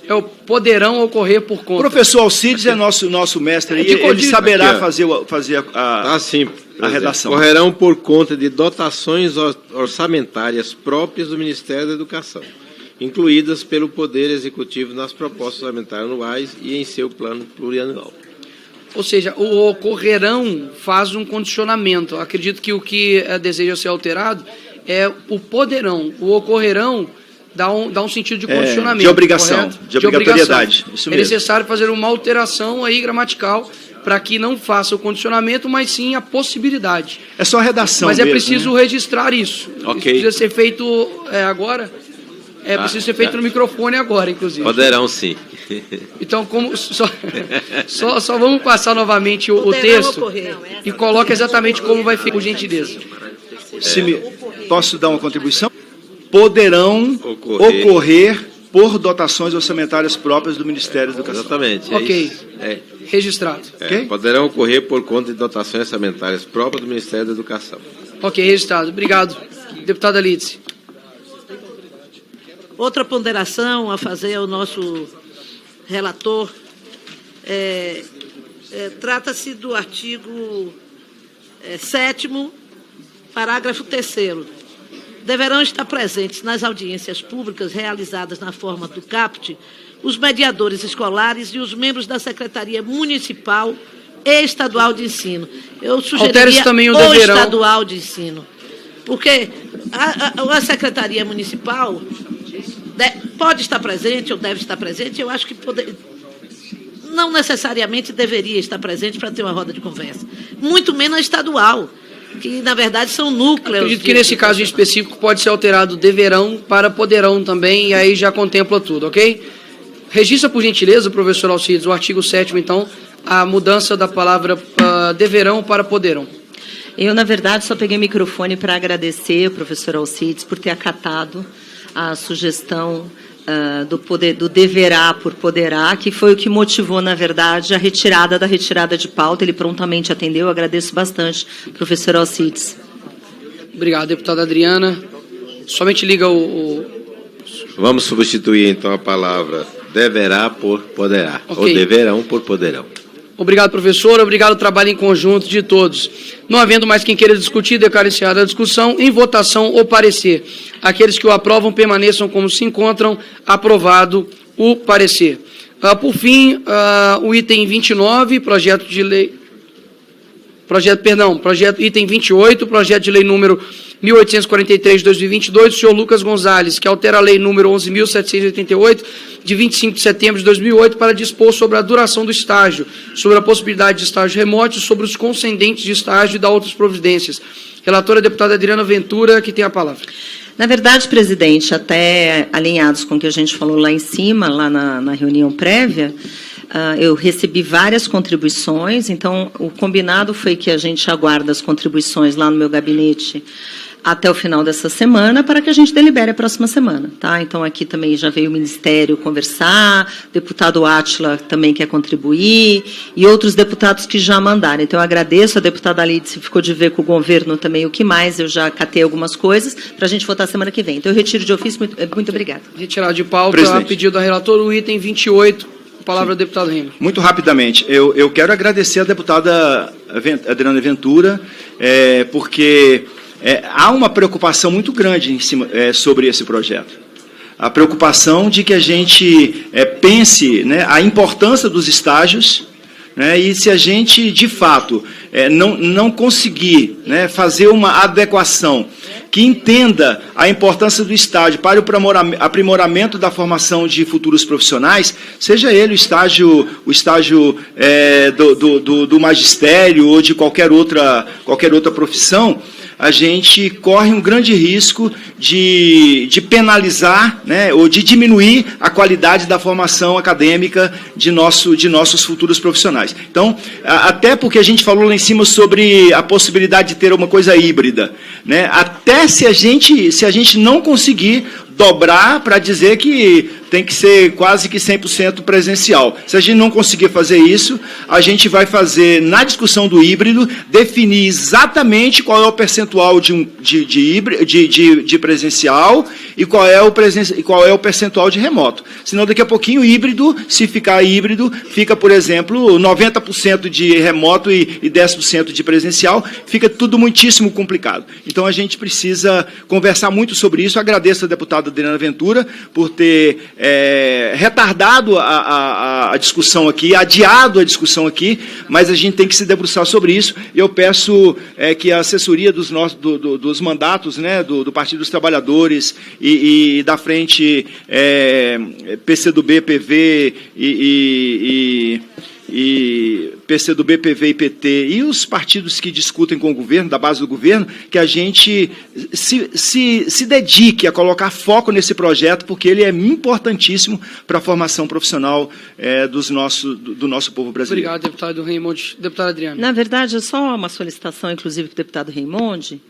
o poderão ocorrer por O conta. professor Alcides é nosso mestre, e ele saberá fazer a redação. Correrão por conta de dotações orçamentárias próprias do Ministério da Educação, incluídas pelo Poder Executivo nas propostas orçamentárias anuais e em seu plano plurianual. Ou seja, o ocorrerão faz um condicionamento. Eu acredito que o que deseja ser alterado é o poderão. O ocorrerão dá um sentido de condicionamento. De obrigação, correto? de obrigatoriedade. Isso É mesmo. necessário fazer uma alteração aí gramatical para que não faça o condicionamento, mas sim a possibilidade. É só a redação Mas mesmo, é preciso né? registrar isso. Ok. Isso precisa ser feito agora. Preciso ser feito no microfone agora, inclusive. Poderão, sim. Então, só vamos passar novamente o texto e coloca exatamente como vai ficar, por gentileza. Posso dar uma contribuição? Poderão ocorrer por dotações orçamentárias próprias do Ministério da Educação. Exatamente. Ok. Registrado. Ok? Poderão ocorrer por conta de dotações orçamentárias próprias do Ministério da Educação. Ok, registrado. Obrigado. Deputada Lídice. Outra ponderação a fazer ao nosso relator, trata-se do artigo 7º, parágrafo 3º. Deverão estar presentes nas audiências públicas realizadas na forma do CAPT os mediadores escolares e os membros da Secretaria Municipal e Estadual de Ensino. Eu sugeriria também o o deverão. Estadual de Ensino, porque a Secretaria Municipal pode estar presente ou deve estar presente, eu acho que não necessariamente deveria estar presente para ter uma roda de conversa, muito menos a estadual, que, na verdade, são núcleos. Acredito que, nesse caso em específico, pode ser alterado deverão para poderão também, e aí já contempla tudo, ok? Registra, por gentileza, professor Alcides, o artigo 7º, então, a mudança da palavra deverão para poderão. Eu, na verdade, só peguei o microfone para agradecer ao professor Alcides por ter acatado a sugestão do deverá por poderá, que foi o que motivou, na verdade, a retirada da retirada de pauta. Ele prontamente atendeu. Eu agradeço bastante, professor Alcides. Obrigado, deputada Adriana. Somente liga Vamos substituir, então, a palavra deverá por poderá, Ok. ou deverão por poderão. Obrigado, professor. Obrigado ao trabalho em conjunto de todos. Não havendo mais quem queira discutir, declaro encerrada a discussão. Em votação ou parecer. Aqueles que o aprovam permaneçam como se encontram. Aprovado o parecer. Por fim, o item 29, projeto item 28, projeto de lei número 1843 de 2022, do senhor Lucas Gonzalez, que altera a lei número 11.788, de 25 de setembro de 2008, para dispor sobre a duração do estágio, sobre a possibilidade de estágio remoto, sobre os concedentes de estágio e da outras providências. Relatora, a deputada Adriana Ventura, que tem a palavra. Na verdade, presidente, até alinhados com o que a gente falou lá em cima, lá na reunião prévia, eu recebi várias contribuições, então o combinado foi que a gente aguarda as contribuições lá no meu gabinete até o final dessa semana, para que a gente delibere a próxima semana, tá? Então, aqui também já veio o Ministério conversar, o deputado Átila também quer contribuir, e outros deputados que já mandaram. Então, eu agradeço, a deputada Lídice ficou de ver com o governo também o que mais, eu já catei algumas coisas, para a gente votar semana que vem. Então, eu retiro de ofício, muito obrigada. Retirar de pauta, Presidente. a pedido da relatora, o item 28, palavra ao deputado Rima. Muito rapidamente, eu quero agradecer a deputada Adriana Ventura, porque há uma preocupação muito grande sobre esse projeto. a preocupação de que a gente pense, né, a importância dos estágios, né, e se a gente, de fato, não conseguir, né, fazer uma adequação que entenda a importância do estágio para o aprimoramento da formação de futuros profissionais, seja ele o estágio do magistério ou de qualquer outra profissão, a gente corre um grande risco de penalizar, né, ou de diminuir a qualidade da formação acadêmica de nossos futuros profissionais. Então, até porque a gente falou lá em cima sobre a possibilidade de ter uma coisa híbrida, né, até se a gente não conseguir dobrar para dizer que tem que ser quase que 100% presencial. Se a gente não conseguir fazer isso, a gente vai fazer, na discussão do híbrido, definir exatamente qual é o percentual de presencial e qual é o percentual de remoto. Senão, daqui a pouquinho, o híbrido, se ficar híbrido, fica, por exemplo, 90% de remoto e 10% de presencial, fica tudo muitíssimo complicado. Então, a gente precisa conversar muito sobre isso. Agradeço a deputada Adriana Ventura por ter retardado a discussão aqui, adiado a discussão aqui, mas a gente tem que se debruçar sobre isso. Eu peço que a assessoria dos mandatos, né, do Partido dos Trabalhadores e da frente PCdoB, PV e PCdoB, PV e PT, e os partidos que discutem com o governo, da base do governo, que a gente se dedique a colocar foco nesse projeto, porque ele é importantíssimo para a formação profissional do nosso povo brasileiro. Obrigado, deputado Raimonde. Deputada Adriana. Na verdade, é só uma solicitação, inclusive, para o deputado Raimonde,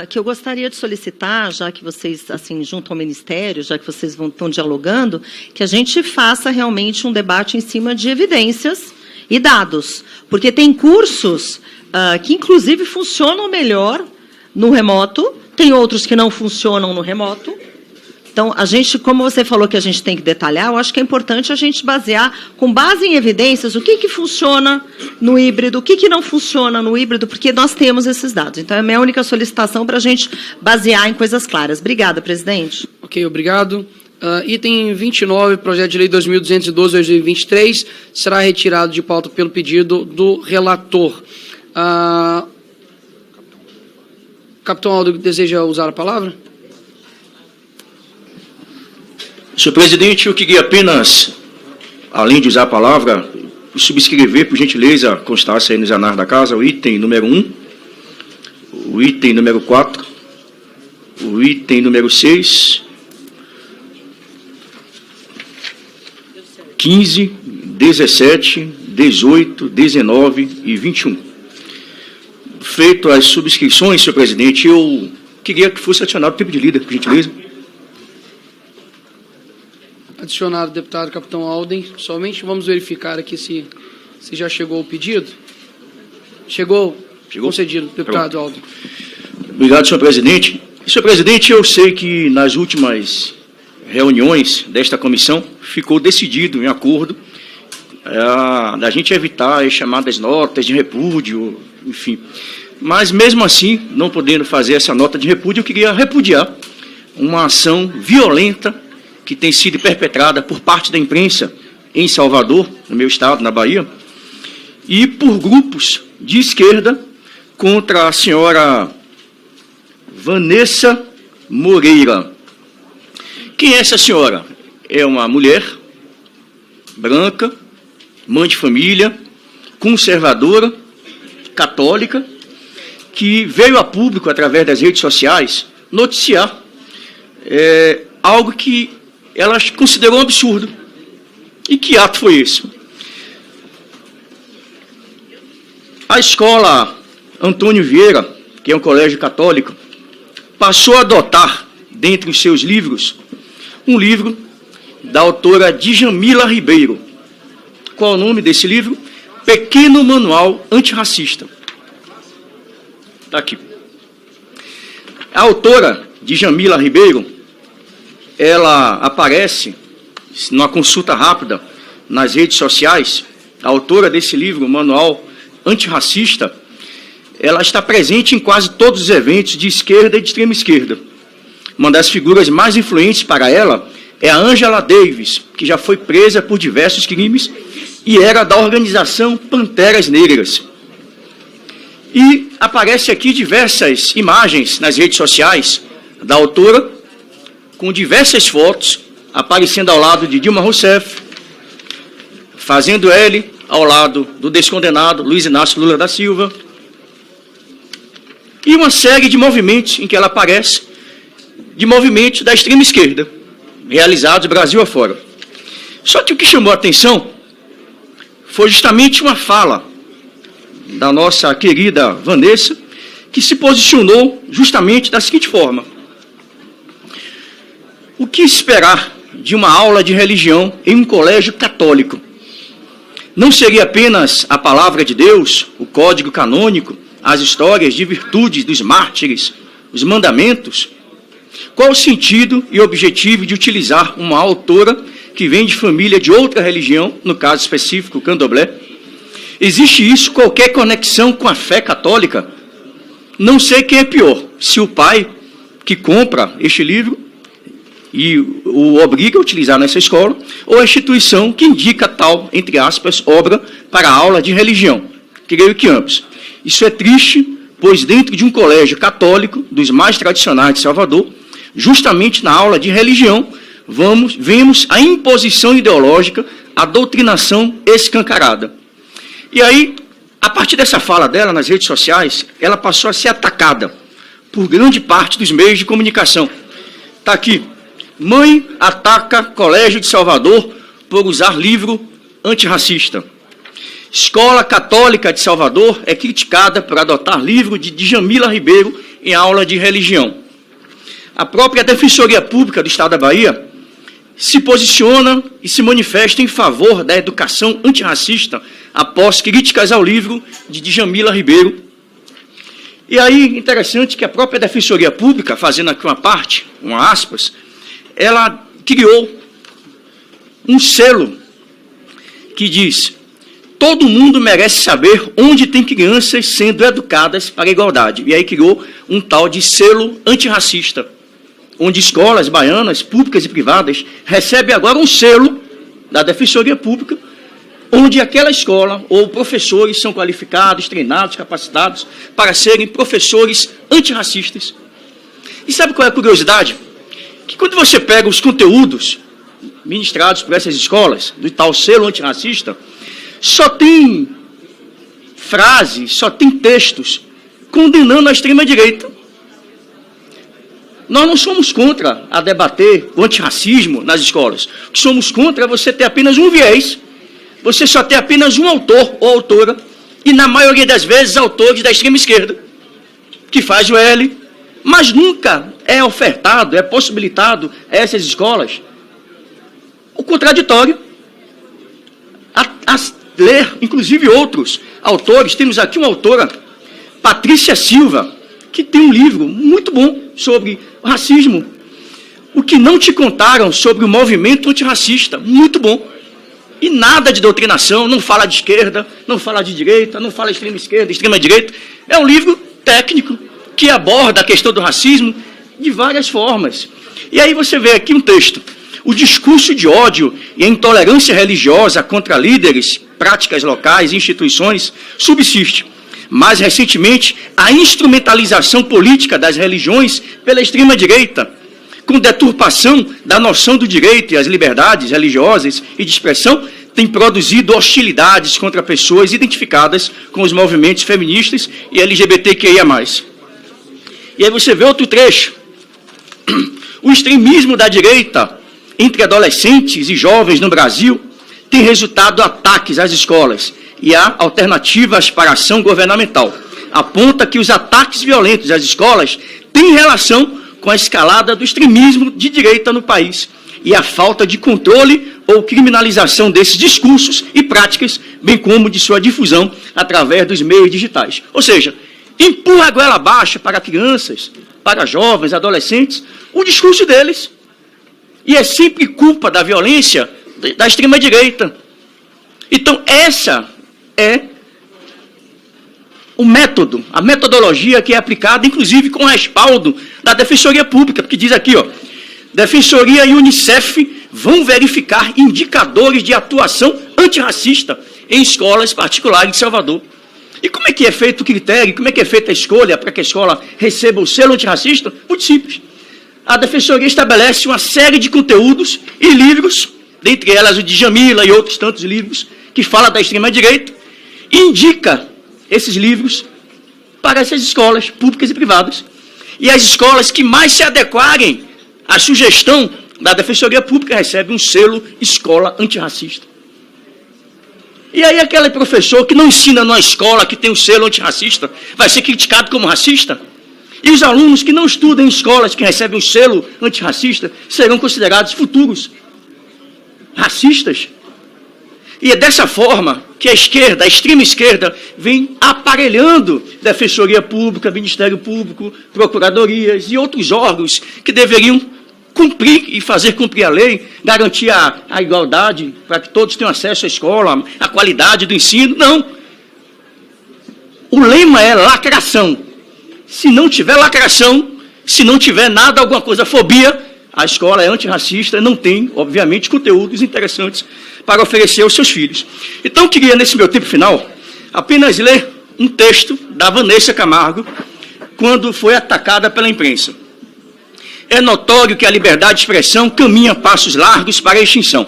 que eu gostaria de solicitar, já que vocês, assim, junto ao Ministério, já que vocês estão dialogando, que a gente faça realmente um debate em cima de evidências e dados. Porque tem cursos que, inclusive, funcionam melhor no remoto, tem outros que não funcionam no remoto. Então, a gente, como você falou que a gente tem que detalhar, eu acho que é importante a gente basear, com base em evidências, o que funciona no híbrido, o que não funciona no híbrido, porque nós temos esses dados. Então, é a minha única solicitação para a gente basear em coisas claras. Obrigada, presidente. Ok, obrigado. Item 29, projeto de lei 2212-2023, será retirado de pauta pelo pedido do relator. Capitão Aldo, deseja usar a palavra? Senhor presidente, eu queria apenas, além de usar a palavra, subscrever, por gentileza, constasse aí nos anais da casa, o item número 1, o item número 4, o item número 6, 15, 17, 18, 19 e 21. Feito as subscrições, senhor presidente, eu queria que fosse adicionado o tempo de líder, por gentileza. Adicionado, deputado Capitão Alden. Somente vamos verificar aqui se já chegou o pedido. Chegou? Concedido, deputado Alden. Obrigado, senhor presidente. Senhor presidente, eu sei que nas últimas reuniões desta comissão ficou decidido, em acordo, da gente evitar as chamadas notas de repúdio, enfim. Mas, mesmo assim, não podendo fazer essa nota de repúdio, eu queria repudiar uma ação violenta que tem sido perpetrada por parte da imprensa em Salvador, no meu estado, na Bahia, e por grupos de esquerda contra a senhora Vanessa Moreira. Quem é essa senhora? É uma mulher branca, mãe de família, conservadora, católica, que veio a público, através das redes sociais, noticiar algo que ela considerou um absurdo. E que ato foi esse? A escola Antônio Vieira, que é um colégio católico, passou a adotar, dentre os seus livros, um livro da autora Djamila Ribeiro. Qual é o nome desse livro? Pequeno Manual Antirracista. Está aqui. A autora Djamila Ribeiro, ela aparece, numa consulta rápida, nas redes sociais. A autora desse livro, Manual Antirracista, ela está presente em quase todos os eventos de esquerda e de extrema esquerda. Uma das figuras mais influentes para ela é a Angela Davis, que já foi presa por diversos crimes e era da organização Panteras Negras. E aparece aqui diversas imagens nas redes sociais da autora, com diversas fotos, aparecendo ao lado de Dilma Rousseff, fazendo L ao lado do descondenado Luiz Inácio Lula da Silva, e uma série de movimentos em que ela aparece, de movimentos da extrema esquerda, realizados Brasil afora. Só que o que chamou a atenção foi justamente uma fala da nossa querida Vanessa, que se posicionou justamente da seguinte forma: o que esperar de uma aula de religião em um colégio católico? Não seria apenas a palavra de Deus, o código canônico, as histórias de virtudes dos mártires, os mandamentos? Qual o sentido e objetivo de utilizar uma autora que vem de família de outra religião, no caso específico, o candomblé? Existe isso qualquer conexão com a fé católica? Não sei quem é pior, se o pai que compra este livro e o obriga a utilizar nessa escola, ou a instituição que indica tal, entre aspas, obra para a aula de religião. Creio que ambos. Isso é triste, pois dentro de um colégio católico, dos mais tradicionais de Salvador, justamente na aula de religião, vemos a imposição ideológica, a doutrinação escancarada. E aí, a partir dessa fala dela nas redes sociais, ela passou a ser atacada por grande parte dos meios de comunicação. Está aqui: mãe ataca Colégio de Salvador por usar livro antirracista. Escola Católica de Salvador é criticada por adotar livro de Djamila Ribeiro em aula de religião. A própria Defensoria Pública do Estado da Bahia se posiciona e se manifesta em favor da educação antirracista após críticas ao livro de Djamila Ribeiro. E aí, interessante que a própria Defensoria Pública, fazendo aqui uma parte, uma aspas, ela criou um selo que diz: todo mundo merece saber onde tem crianças sendo educadas para a igualdade. E aí criou um tal de selo antirracista, onde escolas baianas, públicas e privadas, recebem agora um selo da Defensoria Pública, onde aquela escola ou professores são qualificados, treinados, capacitados para serem professores antirracistas. E sabe qual é a curiosidade? Que quando você pega os conteúdos ministrados por essas escolas, do tal selo antirracista, só tem frases, só tem textos condenando a extrema-direita. Nós não somos contra a debater o antirracismo nas escolas. O que somos contra é você ter apenas um viés, você só ter apenas um autor ou autora, e na maioria das vezes autores da extrema-esquerda, que faz o L, mas nunca é ofertado, é possibilitado a essas escolas o contraditório, a ler, inclusive, outros autores. Temos aqui uma autora, Patrícia Silva, que tem um livro muito bom sobre racismo. O que não te contaram sobre o movimento antirracista, muito bom. E nada de doutrinação, não fala de esquerda, não fala de direita, não fala extrema esquerda, extrema direita. É um livro técnico que aborda a questão do racismo de várias formas. E aí você vê aqui um texto: o discurso de ódio e a intolerância religiosa contra líderes, práticas locais e instituições subsiste. Mais recentemente, a instrumentalização política das religiões pela extrema-direita, com deturpação da noção do direito e as liberdades religiosas e de expressão, tem produzido hostilidades contra pessoas identificadas com os movimentos feministas e LGBTQIA+. E aí você vê outro trecho: o extremismo da direita entre adolescentes e jovens no Brasil tem resultado ataques às escolas e há alternativas para a ação governamental. Aponta que os ataques violentos às escolas têm relação com a escalada do extremismo de direita no país e a falta de controle ou criminalização desses discursos e práticas, bem como de sua difusão através dos meios digitais. Ou seja, empurra a goela abaixo para crianças, para jovens, adolescentes, o discurso deles. E é sempre culpa da violência da extrema-direita. Então, essa é o método, a metodologia que é aplicada, inclusive com respaldo da Defensoria Pública, porque diz aqui, ó, Defensoria e Unicef vão verificar indicadores de atuação antirracista em escolas particulares de Salvador. E como é que é feito o critério, como é que é feita a escolha para que a escola receba o selo antirracista? Muito simples. A Defensoria estabelece uma série de conteúdos e livros, dentre elas o de Djamila e outros tantos livros, que fala da extrema-direita, e indica esses livros para essas escolas públicas e privadas. E as escolas que mais se adequarem à sugestão da Defensoria Pública recebem um selo escola antirracista. E aí aquele professor que não ensina numa escola que tem um selo antirracista vai ser criticado como racista? E os alunos que não estudam em escolas que recebem um selo antirracista serão considerados futuros racistas? E é dessa forma que a esquerda, a extrema esquerda, vem aparelhando Defensoria Pública, Ministério Público, Procuradorias e outros órgãos que deveriam cumprir e fazer cumprir a lei, garantir a igualdade para que todos tenham acesso à escola, a qualidade do ensino. Não. O lema é lacração. Se não tiver lacração, se não tiver nada, alguma coisa, fobia, a escola é antirracista, não tem, obviamente, conteúdos interessantes para oferecer aos seus filhos. Então, eu queria, nesse meu tempo final, apenas ler um texto da Vanessa Camargo, quando foi atacada pela imprensa. É notório que a liberdade de expressão caminha passos largos para a extinção.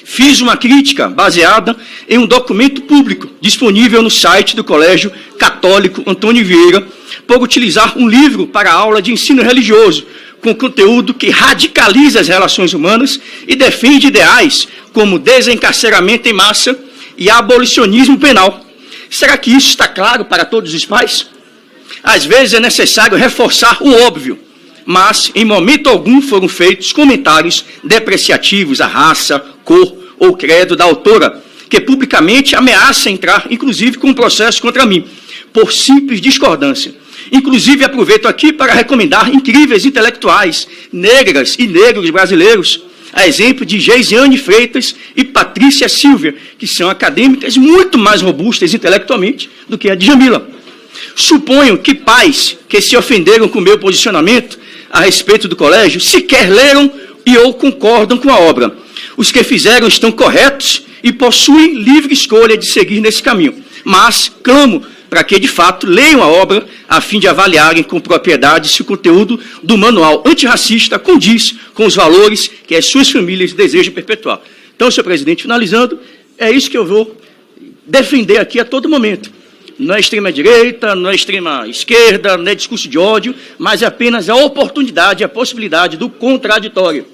Fiz uma crítica baseada em um documento público disponível no site do Colégio Católico Antônio Vieira, por utilizar um livro para aula de ensino religioso, com conteúdo que radicaliza as relações humanas e defende ideais como desencarceramento em massa e abolicionismo penal. Será que isso está claro para todos os pais? Às vezes é necessário reforçar o óbvio, mas em momento algum foram feitos comentários depreciativos à raça, cor ou credo da autora, que publicamente ameaça entrar, inclusive, com um processo contra mim, por simples discordância. Inclusive, aproveito aqui para recomendar incríveis intelectuais, negras e negros brasileiros, a exemplo de Geisiane Freitas e Patrícia Silvia, que são acadêmicas muito mais robustas intelectualmente do que a Djamila. Suponho que pais que se ofenderam com o meu posicionamento a respeito do colégio sequer leram e ou concordam com a obra. Os que fizeram estão corretos e possuem livre escolha de seguir nesse caminho. Mas clamo para que, de fato, leiam a obra a fim de avaliarem com propriedade se o conteúdo do manual antirracista condiz com os valores que as suas famílias desejam perpetuar. Então, senhor presidente, finalizando, é isso que eu vou defender aqui a todo momento. Não é extrema-direita, não é extrema-esquerda, não é discurso de ódio, mas é apenas a oportunidade, a possibilidade do contraditório.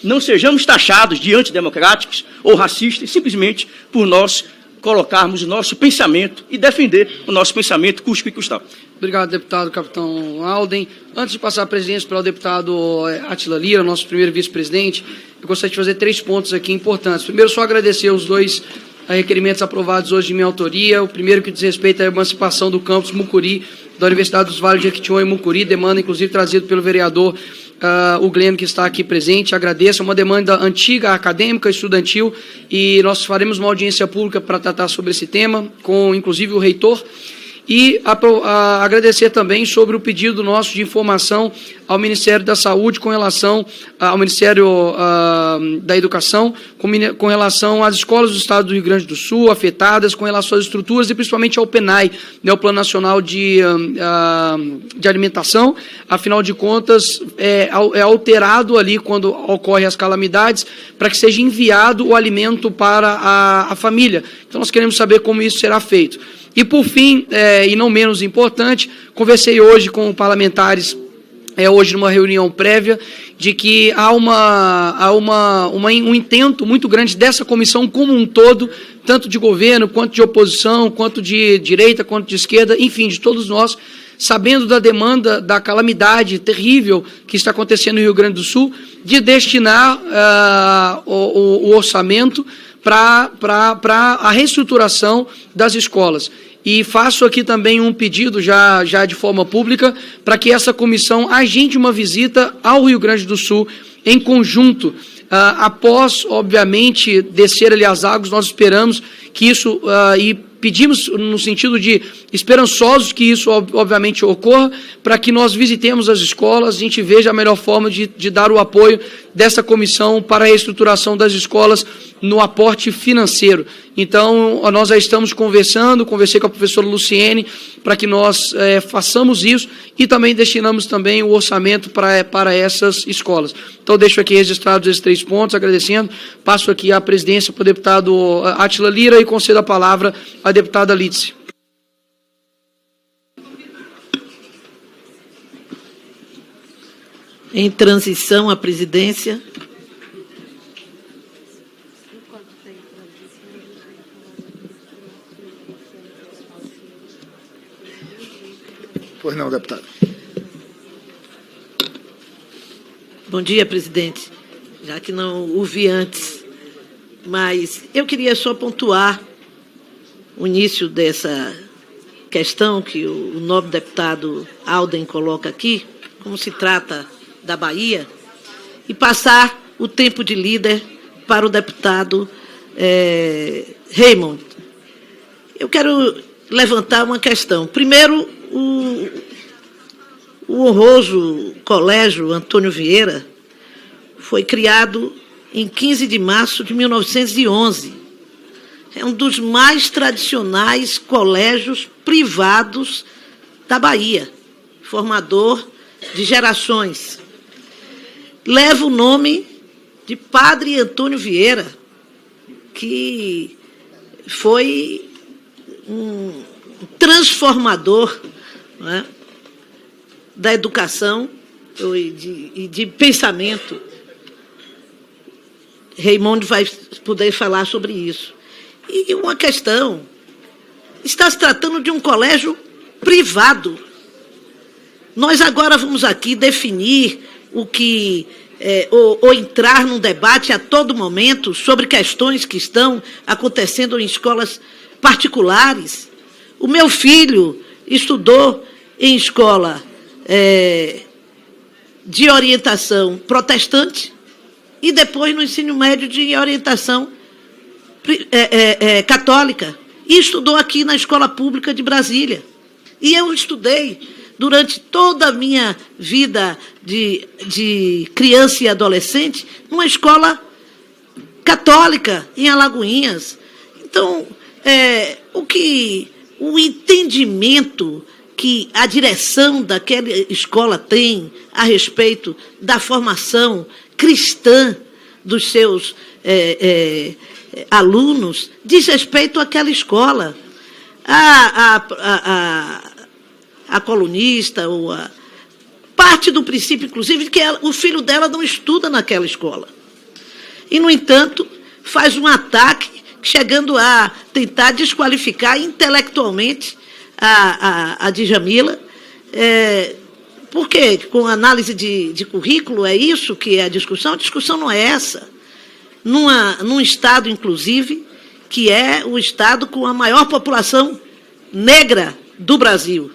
Não sejamos taxados de antidemocráticos ou racistas simplesmente por nós colocarmos o nosso pensamento e defender o nosso pensamento, custe o que custar. Obrigado, deputado capitão Alden. Antes de passar a presidência para o deputado Átila Lira, nosso primeiro vice-presidente, eu gostaria de fazer 3 pontos aqui importantes. Primeiro, só agradecer os 2 requerimentos aprovados hoje de minha autoria. O primeiro que diz respeito à emancipação do campus Mucuri, da Universidade dos Vales de Jequitinhonha e Mucuri, demanda inclusive trazido pelo vereador o Gleno, que está aqui presente. Agradeço, é uma demanda antiga, acadêmica, estudantil, e nós faremos uma audiência pública para tratar sobre esse tema, com inclusive o reitor. E agradecer também sobre o pedido nosso de informação ao Ministério da Saúde com relação ao Ministério da Educação, com relação às escolas do Estado do Rio Grande do Sul afetadas, com relação às estruturas e principalmente ao PNAE, né, o Plano Nacional de Alimentação. Afinal de contas, é alterado ali quando ocorrem as calamidades para que seja enviado o alimento para a família. Então, nós queremos saber como isso será feito. E, por fim, e não menos importante, conversei hoje com parlamentares, hoje numa reunião prévia, de que há um intento muito grande dessa comissão como um todo, tanto de governo, quanto de oposição, quanto de direita, quanto de esquerda, enfim, de todos nós, sabendo da demanda, da calamidade terrível que está acontecendo no Rio Grande do Sul, de destinar o orçamento para a reestruturação das escolas. E faço aqui também um pedido, já de forma pública, para que essa comissão agende uma visita ao Rio Grande do Sul em conjunto. Após, obviamente, descer ali as águas, nós esperamos que isso, e pedimos no sentido de esperançosos que isso, obviamente, ocorra, para que nós visitemos as escolas, a gente veja a melhor forma de dar o apoio dessa comissão para a reestruturação das escolas no aporte financeiro. Então, nós já estamos conversei com a professora Luciene, para que nós façamos isso e também destinamos também o orçamento para essas escolas. Então, deixo aqui registrados esses 3 pontos, agradecendo. Passo aqui a presidência para o deputado Átila Lira e concedo a palavra à deputada Lídice. Em transição à presidência. Pois não, deputado. Bom dia, presidente. Já que não o vi antes, mas eu queria só pontuar o início dessa questão que o nobre deputado Alden coloca aqui, como se trata da Bahia, e passar o tempo de líder para o deputado Raymond. Eu quero levantar uma questão. Primeiro, o honroso Colégio Antônio Vieira foi criado em 15 de março de 1911. É um dos mais tradicionais colégios privados da Bahia, formador de gerações. Leva o nome de Padre Antônio Vieira, que foi um transformador, né, da educação e de pensamento. Raimundo vai poder falar sobre isso. E uma questão, está se tratando de um colégio privado. Nós agora vamos aqui definir o que, ou entrar num debate a todo momento sobre questões que estão acontecendo em escolas particulares. O meu filho estudou em escola de orientação protestante e depois no ensino médio de orientação católica. E estudou aqui na Escola Pública de Brasília. E eu estudei durante toda a minha vida de criança e adolescente numa escola católica em Alagoinhas. Então, o entendimento que a direção daquela escola tem a respeito da formação cristã dos seus alunos diz respeito àquela escola. A colunista, ou parte do princípio, inclusive, de que o filho dela não estuda naquela escola. E, no entanto, faz um ataque chegando a tentar desqualificar intelectualmente a Djamila, porque com análise de currículo é isso que é a discussão não é essa. Num estado, inclusive, que é o estado com a maior população negra do Brasil,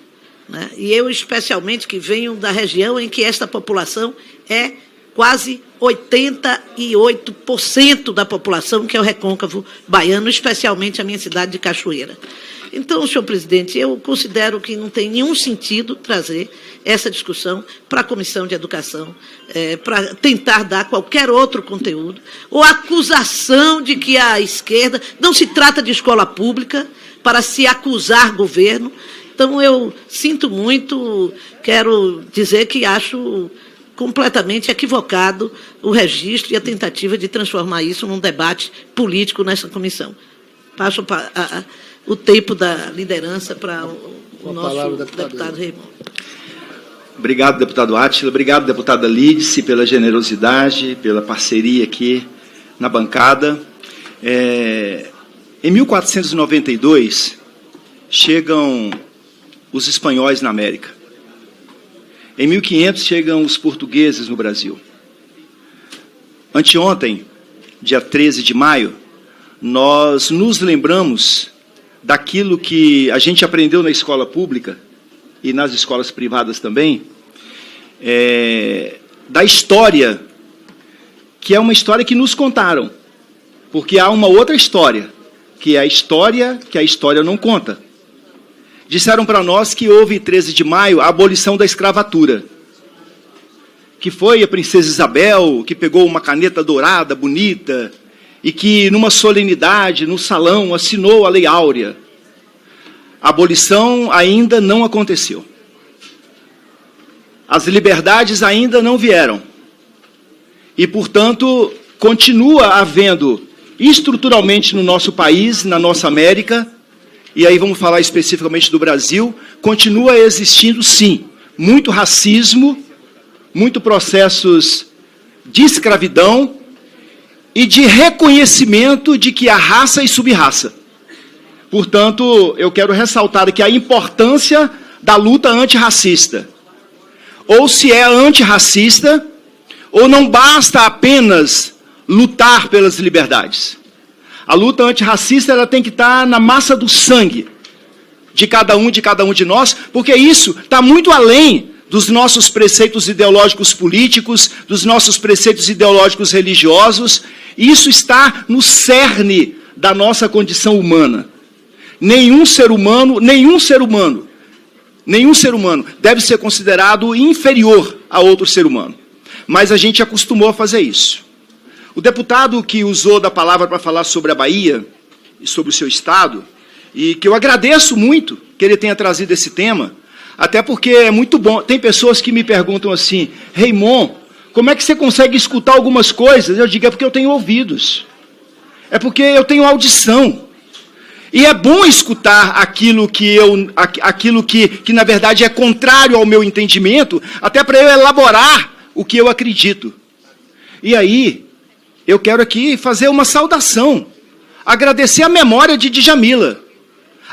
né? E eu, especialmente, que venho da região em que esta população é quase 88% da população, que é o recôncavo baiano, especialmente a minha cidade de Cachoeira. Então, senhor presidente, eu considero que não tem nenhum sentido trazer essa discussão para a Comissão de Educação, para tentar dar qualquer outro conteúdo, ou acusação de que a esquerda não se trata de escola pública para se acusar governo. Então, eu sinto muito, quero dizer que acho completamente equivocado o registro e a tentativa de transformar isso num debate político nessa comissão. Passo o tempo da liderança para o nosso deputado Raimundo. Obrigado, deputado Átila. Obrigado, deputada Lídice, pela generosidade, pela parceria aqui na bancada. Em 1492, chegam os espanhóis na América. Em 1500, chegam os portugueses no Brasil. Anteontem, dia 13 de maio, nós nos lembramos daquilo que a gente aprendeu na escola pública e nas escolas privadas também, da história, que é uma história que nos contaram, porque há uma outra história, que a história não conta. Disseram para nós que houve, 13 de maio, a abolição da escravatura, que foi a princesa Isabel, que pegou uma caneta dourada, bonita, e que, numa solenidade, no salão, assinou a Lei Áurea. A abolição ainda não aconteceu. As liberdades ainda não vieram. E, portanto, continua havendo, estruturalmente no nosso país, na nossa América, e aí vamos falar especificamente do Brasil, continua existindo, sim, muito racismo, muito processos de escravidão e de reconhecimento de que há raça e sub-raça. Portanto, eu quero ressaltar aqui a importância da luta antirracista. Ou se é antirracista, ou não basta apenas lutar pelas liberdades. A luta antirracista ela tem que estar na massa do sangue de cada um de nós, porque isso está muito além dos nossos preceitos ideológicos políticos, dos nossos preceitos ideológicos religiosos. Isso está no cerne da nossa condição humana. Nenhum ser humano deve ser considerado inferior a outro ser humano. Mas a gente acostumou a fazer isso. O deputado que usou da palavra para falar sobre a Bahia e sobre o seu estado, e que eu agradeço muito que ele tenha trazido esse tema, até porque é muito bom. Tem pessoas que me perguntam assim, Raymond, como é que você consegue escutar algumas coisas? Eu digo, é porque eu tenho ouvidos. É porque eu tenho audição. E é bom escutar aquilo que na verdade é contrário ao meu entendimento, até para eu elaborar o que eu acredito. E aí, eu quero aqui fazer uma saudação, agradecer a memória de Djamila,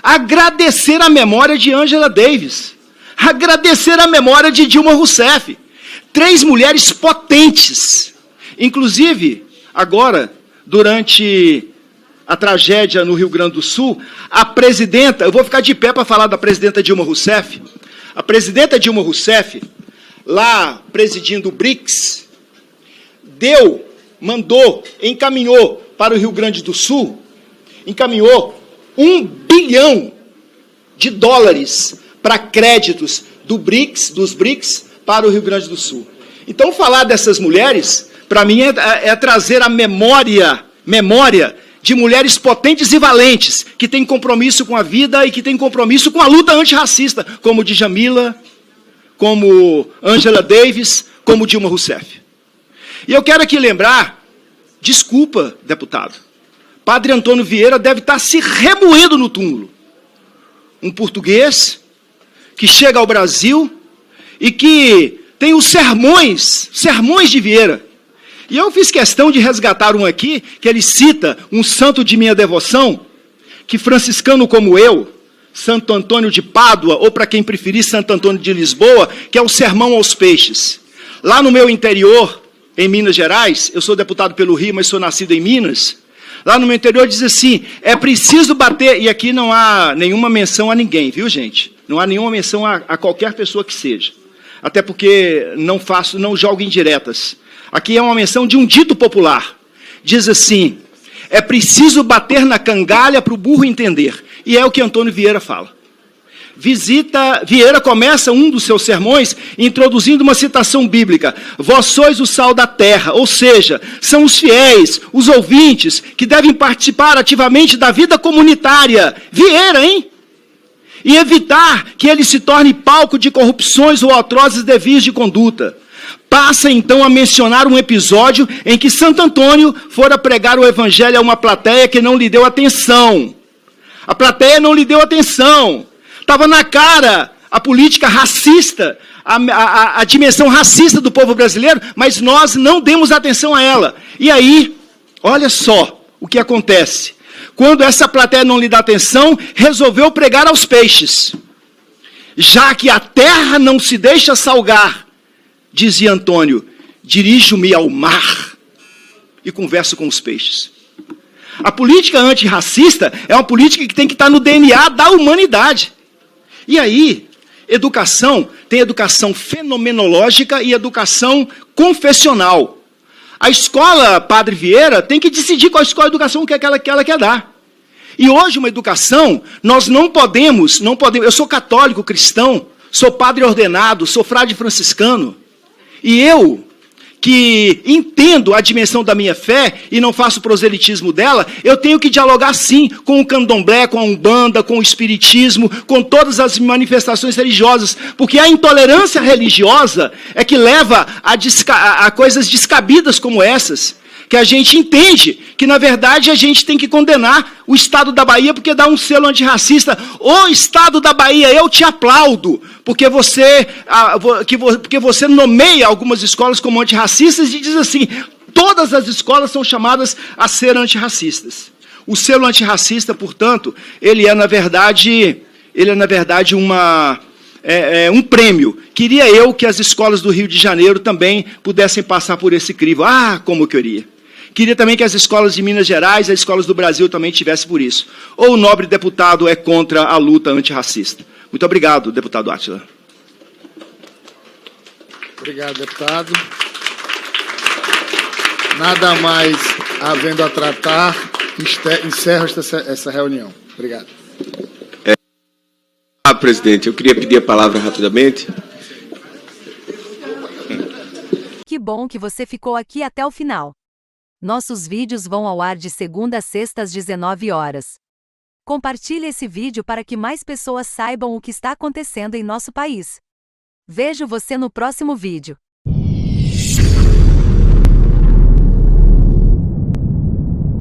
agradecer a memória de Angela Davis, agradecer a memória de Dilma Rousseff, 3 mulheres potentes. Inclusive, agora, durante a tragédia no Rio Grande do Sul, a presidenta, eu vou ficar de pé para falar da presidenta Dilma Rousseff, a presidenta Dilma Rousseff, lá presidindo o BRICS, encaminhou para o Rio Grande do Sul, encaminhou $1 bilhão para créditos dos BRICS para o Rio Grande do Sul. Então, falar dessas mulheres, para mim, é trazer a memória de mulheres potentes e valentes, que têm compromisso com a vida e que têm compromisso com a luta antirracista, como Djamila, como Angela Davis, como Dilma Rousseff. E eu quero aqui lembrar, desculpa, deputado, Padre Antônio Vieira deve estar se remoendo no túmulo. Um português que chega ao Brasil e que tem os sermões de Vieira. E eu fiz questão de resgatar um aqui, que ele cita um santo de minha devoção, que franciscano como eu, Santo Antônio de Pádua, ou para quem preferir, Santo Antônio de Lisboa, que é o Sermão aos Peixes. Lá no meu interior, em Minas Gerais, eu sou deputado pelo Rio, mas sou nascido em Minas, lá no meu interior diz assim, é preciso bater, e aqui não há nenhuma menção a ninguém, viu, gente? Não há nenhuma menção a qualquer pessoa que seja. Até porque não jogo indiretas. Aqui é uma menção de um dito popular. Diz assim, é preciso bater na cangalha para o burro entender. E é o que Antônio Vieira fala. Vieira começa um dos seus sermões introduzindo uma citação bíblica. Vós sois o sal da terra, ou seja, são os fiéis, os ouvintes, que devem participar ativamente da vida comunitária. Vieira, hein? E evitar que ele se torne palco de corrupções ou atrozes desvios de conduta. Passa então a mencionar um episódio em que Santo Antônio fora pregar o evangelho a uma plateia que não lhe deu atenção. A plateia não lhe deu atenção. Estava na cara a política racista, a dimensão racista do povo brasileiro, mas nós não demos atenção a ela. E aí, olha só o que acontece. Quando essa plateia não lhe dá atenção, resolveu pregar aos peixes. Já que a terra não se deixa salgar, dizia Antônio, dirijo-me ao mar e converso com os peixes. A política antirracista é uma política que tem que estar no DNA da humanidade. E aí, educação, tem educação fenomenológica e educação confessional. A escola Padre Vieira tem que decidir qual escola de educação que ela quer dar. E hoje uma educação, nós não podemos, eu sou católico cristão, sou padre ordenado, sou frade franciscano, e eu, que entendo a dimensão da minha fé e não faço proselitismo dela, eu tenho que dialogar sim com o candomblé, com a umbanda, com o espiritismo, com todas as manifestações religiosas, porque a intolerância religiosa é que leva a coisas descabidas como essas, que a gente entende que, na verdade, a gente tem que condenar o Estado da Bahia porque dá um selo antirracista. Ô, Estado da Bahia, eu te aplaudo, porque você nomeia algumas escolas como antirracistas e diz assim, todas as escolas são chamadas a ser antirracistas. O selo antirracista, portanto, ele é, na verdade, um prêmio. Queria eu que as escolas do Rio de Janeiro também pudessem passar por esse crivo. Ah, como eu queria. Queria também que as escolas de Minas Gerais, as escolas do Brasil também tivessem por isso. Ou o nobre deputado é contra a luta antirracista. Muito obrigado, deputado Átila. Obrigado, deputado. Nada mais havendo a tratar, encerro essa reunião. Obrigado. Presidente, eu queria pedir a palavra rapidamente. Que bom que você ficou aqui até o final. Nossos vídeos vão ao ar de segunda a sexta às 19 horas. Compartilhe esse vídeo para que mais pessoas saibam o que está acontecendo em nosso país. Vejo você no próximo vídeo.